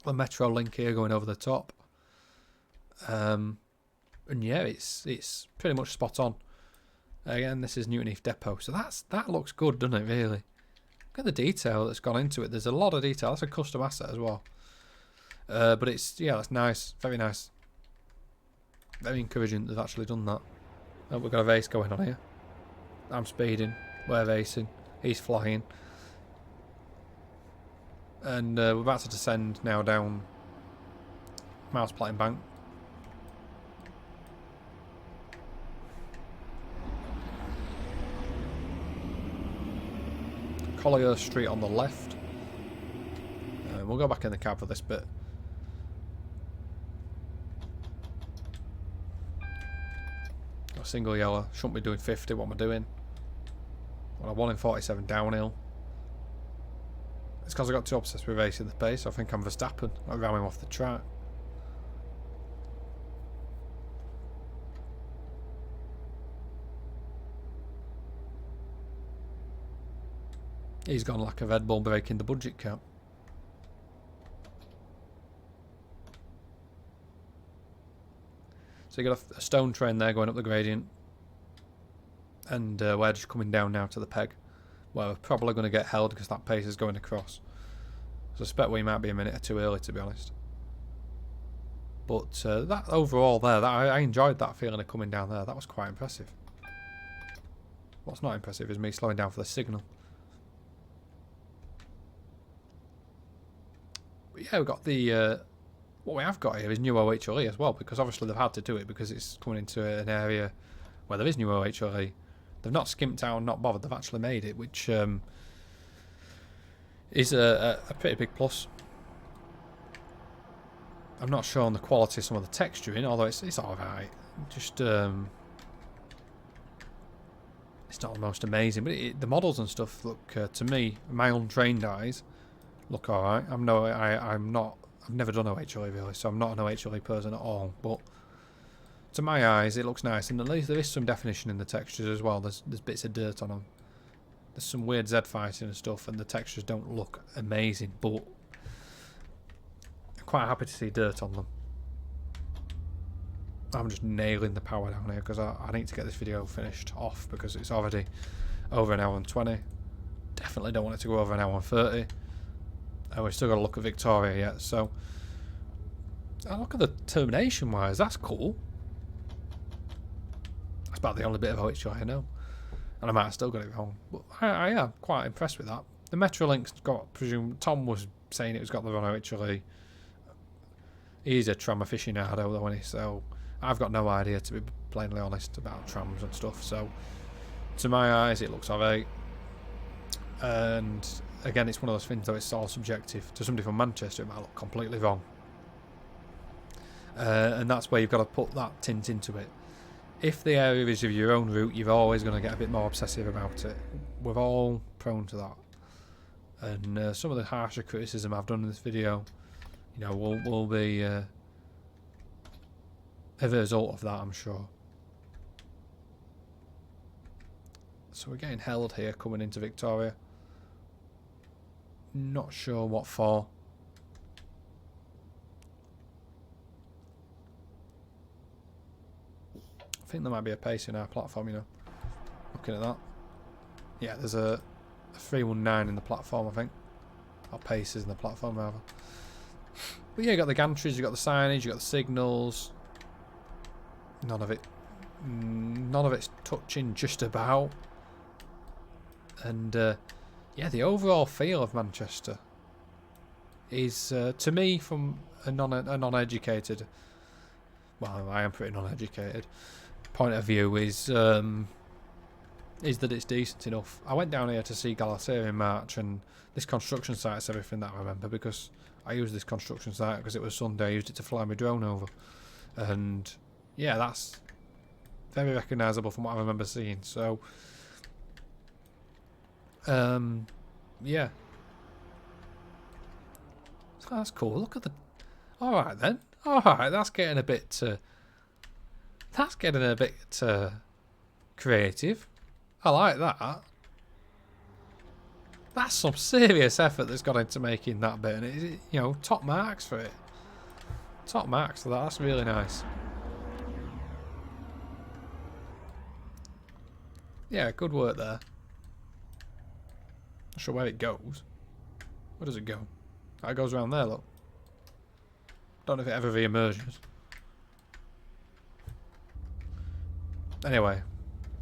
The metro link here going over the top. And yeah, it's pretty much spot on. Again, this is Newton Heath depot, so that looks good, doesn't it, really? Look at the detail that's gone into it. There's a lot of detail. That's a custom asset as well. But that's nice, very nice. Very encouraging that they've actually done that. Oh, we've got a race going on here. I'm speeding, we're racing, he's flying. And we're about to descend now down Mouse Plating Bank. Collier Street on the left. We'll go back in the cab for this bit. Got a single yellow. Shouldn't be doing 50. What am I doing? Well, I won in 47 downhill. It's because I got too obsessed with racing the pace. I think I'm Verstappen. I ran him off the track. He's gone like a Red Bull breaking the budget cap. So you got a stone train there going up the gradient. And we're just coming down now to the peg. Where we're probably going to get held because that pace is going across. So I suspect we might be a minute or two early, to be honest. But that overall there, I enjoyed that feeling of coming down there. That was quite impressive. What's not impressive is me slowing down for the signal. But yeah, we've got the... what we have got here is new OHLE as well, because obviously they've had to do it because it's coming into an area where there is new OHLE. They've not skimped out and not bothered, they've actually made it, which is a pretty big plus. I'm not sure on the quality of some of the texturing, although it's alright. Just it's not the most amazing, but the models and stuff look, to me, my untrained eyes, look alright. I've never done OHLE really, so I'm not an OHLE person at all, but to my eyes it looks nice, and at least there is some definition in the textures as well. There's bits of dirt on them. There's some weird Z fighting and stuff, and the textures don't look amazing, but I'm quite happy to see dirt on them. I'm just nailing the power down here because I need to get this video finished off because it's already over an hour and 20. Definitely don't want it to go over an hour and 30. And we've still got to look at Victoria yet, so I look at the termination wise, that's cool. That's about the only bit of OHI I know. And I might have still got it wrong. But I am quite impressed with that. The Metrolink's got, presume, Tom was saying it was got the wrong OHI. He's a tram aficionado though, isn't he? So I've got no idea, to be plainly honest, about trams and stuff. So to my eyes it looks alright. And again, it's one of those things though, it's all subjective. To somebody from Manchester it might look completely wrong. And that's where you've got to put that tint into it. If the area is of your own route, you're always going to get a bit more obsessive about it. We're all prone to that. And some of the harsher criticism I've done in this video, you know, will be a result of that, I'm sure. So we're getting held here coming into Victoria. Not sure what for. I think there might be a pace in our platform, you know. Looking at that. Yeah, there's a 319 in the platform, I think. or paces in the platform rather. But yeah, you got the gantries, you got the signage, you got the signals. None of it's touching just about. And yeah, the overall feel of Manchester is, to me, from a non-educated, well, I am pretty non-educated point of view, is that it's decent enough. I went down here to see Galatasaray in March, and this construction site's everything that I remember, because I used this construction site because it was Sunday. I used it to fly my drone over, and yeah, that's very recognisable from what I remember seeing. So yeah, so that's cool. Look at the, alright then, alright, that's getting a bit creative. I like that. That's some serious effort that's gone into making that bit, and it, you know, top marks for it. Top marks for that. That's really nice. Yeah, good work there. Not sure where it goes. Where does it go? That goes around there, look. Don't know if it ever re-emerges. Anyway,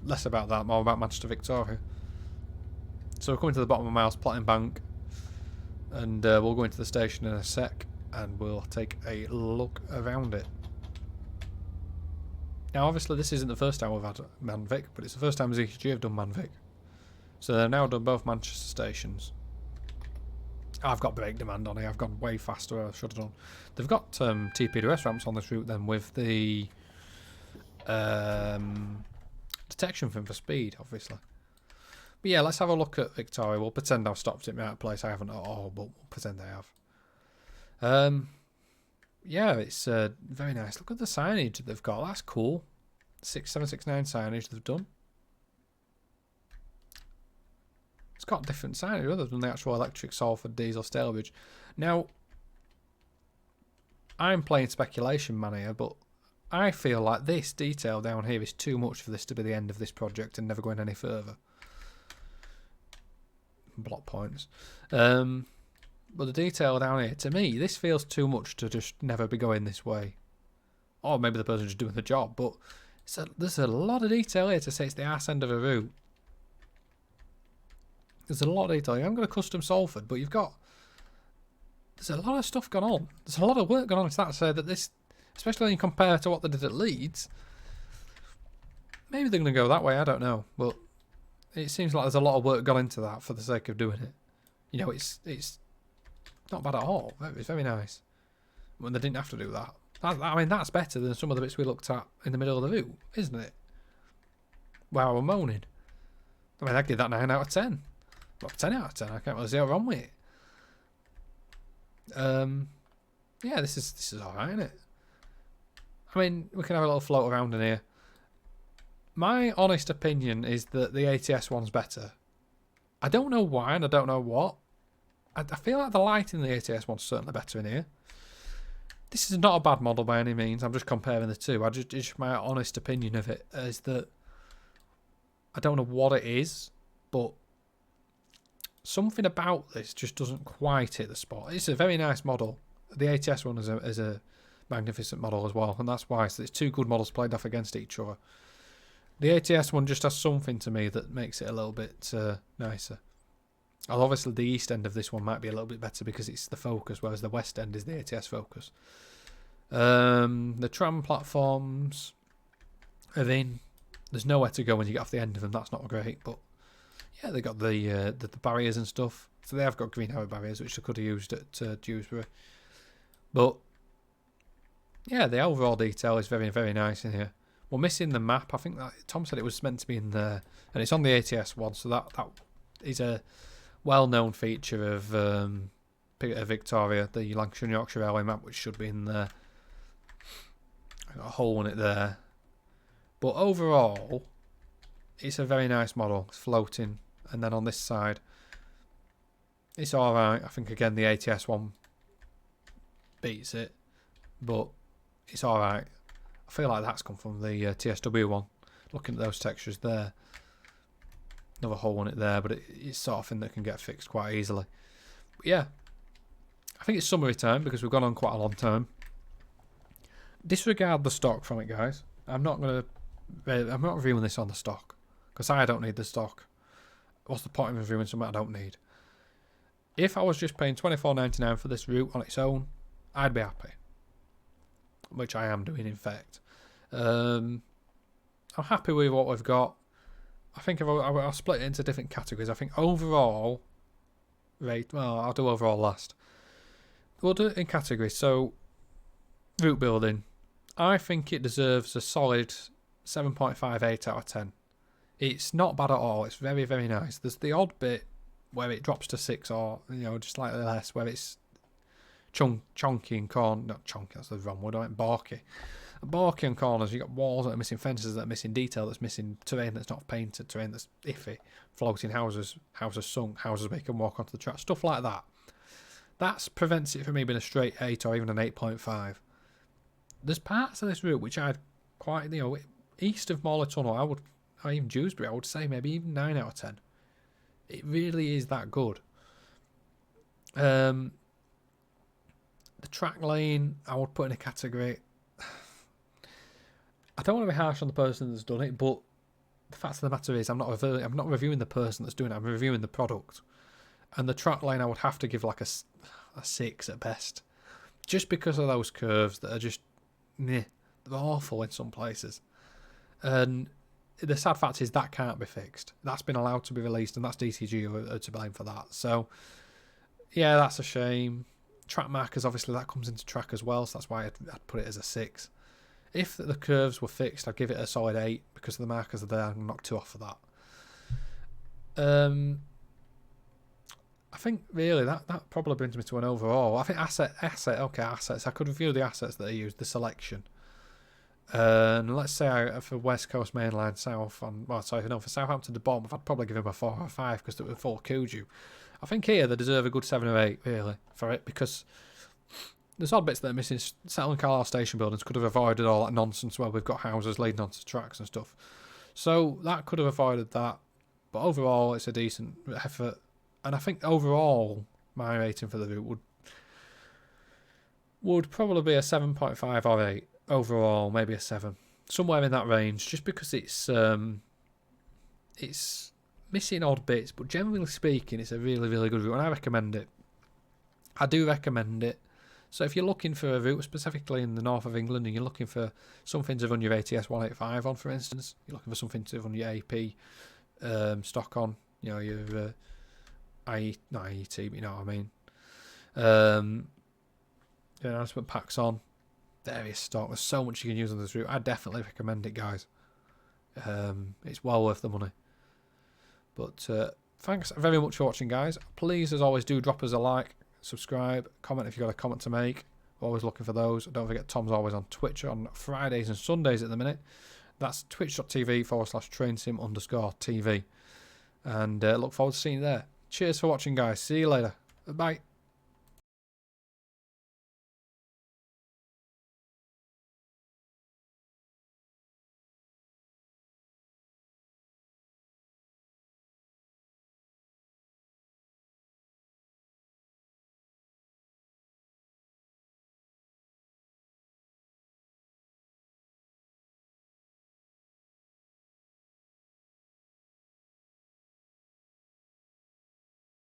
less about that, more about Manchester Victoria. So we're coming to the bottom of Miles Plotting Bank, and we'll go into the station in a sec, and we'll take a look around it. Now, obviously, this isn't the first time we've had Manvic, but it's the first time ZHG have done Manvic. So they've now done both Manchester stations. I've got brake demand on here. I've gone way faster than I should have done. They've got TPDS ramps on this route then, with the detection thing for speed, obviously. But yeah, let's have a look at Victoria. We'll pretend I've stopped it in the right place. I haven't at all, but we'll pretend I have. Yeah, it's very nice. Look at the signage they've got. That's cool. 6769 signage they've done. It's got different signage other than the actual electric, Salford, diesel, Stalybridge. Now, I'm playing speculation man here, but I feel like this detail down here is too much for this to be the end of this project and never going any further. Block points. But the detail down here, to me, this feels too much to just never be going this way. Or maybe the person's just doing the job, but there's a lot of detail here to say it's the arse end of a route. There's a lot of detail. You haven't got a custom Salford, but you've got... There's a lot of stuff going on. There's a lot of work going on to that, to say that this, especially when you compare to what they did at Leeds, maybe they're going to go that way, I don't know. But it seems like there's a lot of work gone into that for the sake of doing it. You know, it's not bad at all. It's very nice. When they didn't have to do that. I mean, that's better than some of the bits we looked at in the middle of the route, isn't it? Wow, we're moaning. I mean, I'd give that 9 out of 10. Well, 10 out of 10. I can't really see what's wrong with it. Yeah, this is alright, isn't it? I mean, we can have a little float around in here. My honest opinion is that the ATS one's better. I don't know why, and I don't know what. I feel like the lighting in the ATS one's certainly better in here. This is not a bad model by any means. I'm just comparing the two. Just my honest opinion of it is that I don't know what it is, but something about this just doesn't quite hit the spot. It's a very nice model. The ATS one is a magnificent model as well, and that's why. So it's two good models played off against each other. The ATS one just has something to me that makes it a little bit nicer. Well, obviously the east end of this one might be a little bit better because it's the Focus, whereas the west end is the ATS Focus. The tram platforms are in. There's nowhere to go when you get off the end of them. That's not great, but yeah, they got the barriers and stuff. So they have got green arrow barriers, which they could have used at Dewsbury. But yeah, the overall detail is very, very nice in here. We're missing the map. I think that Tom said it was meant to be in there, and it's on the ATS one. So that is a well-known feature of Victoria, the Lancashire and Yorkshire Railway map, which should be in there. I've got a hole in it there. But overall, it's a very nice model. It's floating. And then on this side, it's alright. I think, again, the ATS one beats it. But it's alright. I feel like that's come from the TSW one. Looking at those textures there. Another hole in it there, but it's sort of thing that can get fixed quite easily. But yeah, I think it's summary time because we've gone on quite a long time. Disregard the stock from it, guys. I'm not reviewing this on the stock because I don't need the stock. What's the point of reviewing something I don't need? If I was just paying $24.99 for this route on its own, I'd be happy. Which I am doing, in fact. I'm happy with what we've got. I think I'll split it into different categories. I think overall rate. Well, I'll do overall last. We'll do it in categories. So, route building. I think it deserves a solid 7.58 out of 10. It's not bad at all. It's very, very nice. There's the odd bit where it drops to 6 or, just slightly less, where it's chunky and not chunky, that's the wrong word, barky. Barky on corners, you've got walls that are missing, fences that are missing, detail that's missing, terrain that's not painted, terrain that's iffy, floating houses sunk, houses where you can walk onto the track, stuff like that. That prevents it from me being a straight 8 or even an 8.5. There's parts of this route which I'd quite, east of Morley Tunnel, or even Dewsbury, I would say maybe even 9 out of 10. It really is that good. The track lane, I would put in a category. I don't want to be harsh on the person that's done it, but the fact of the matter is, I'm not reviewing the person that's doing it. I'm reviewing the product. And the track lane, I would have to give like a 6 at best, just because of those curves that are just, they're awful in some places. And the sad fact is that can't be fixed. That's been allowed to be released, and that's DTG who are to blame for that. So, yeah, that's a shame. Track markers, obviously, that comes into track as well, so that's why I'd put it as a 6. If the curves were fixed, I'd give it a solid 8 because the markers are there. I'm not too off for that. I think really that probably brings me to an overall. I think assets. I could review the assets that I used, the selection. And let's say for West Coast Main Line South, for Southampton to Bournemouth, I'd probably give him a 4 or 5 because they were full Kuju. I think here they deserve a good 7 or 8 really for it, because there's odd bits that are missing. Shuttle and Carlisle station buildings could have avoided all that nonsense where we've got houses leading onto tracks and stuff. So that could have avoided that. But overall, it's a decent effort. And I think overall, my rating for the route would probably be a 7.5 or 8. Overall, maybe a 7. Somewhere in that range, just because it's missing odd bits. But generally speaking, it's a really, really good route, and I recommend it. I do recommend it. So if you're looking for a route, specifically in the north of England, and you're looking for something to run your ATS 185 on, for instance, you're looking for something to run your AP stock on, your not IET, but you know what I mean. Announcement packs on, various stock. There's so much you can use on this route. I definitely recommend it, guys. It's well worth the money. But thanks very much for watching, guys. Please, as always, do drop us a like, subscribe, comment if you've got a comment to make. We're always looking for those. Don't forget, Tom's always on Twitch on Fridays and Sundays at the minute. That's twitch.tv/trainsim_TV. And look forward to seeing you there. Cheers for watching, guys. See you later. Bye.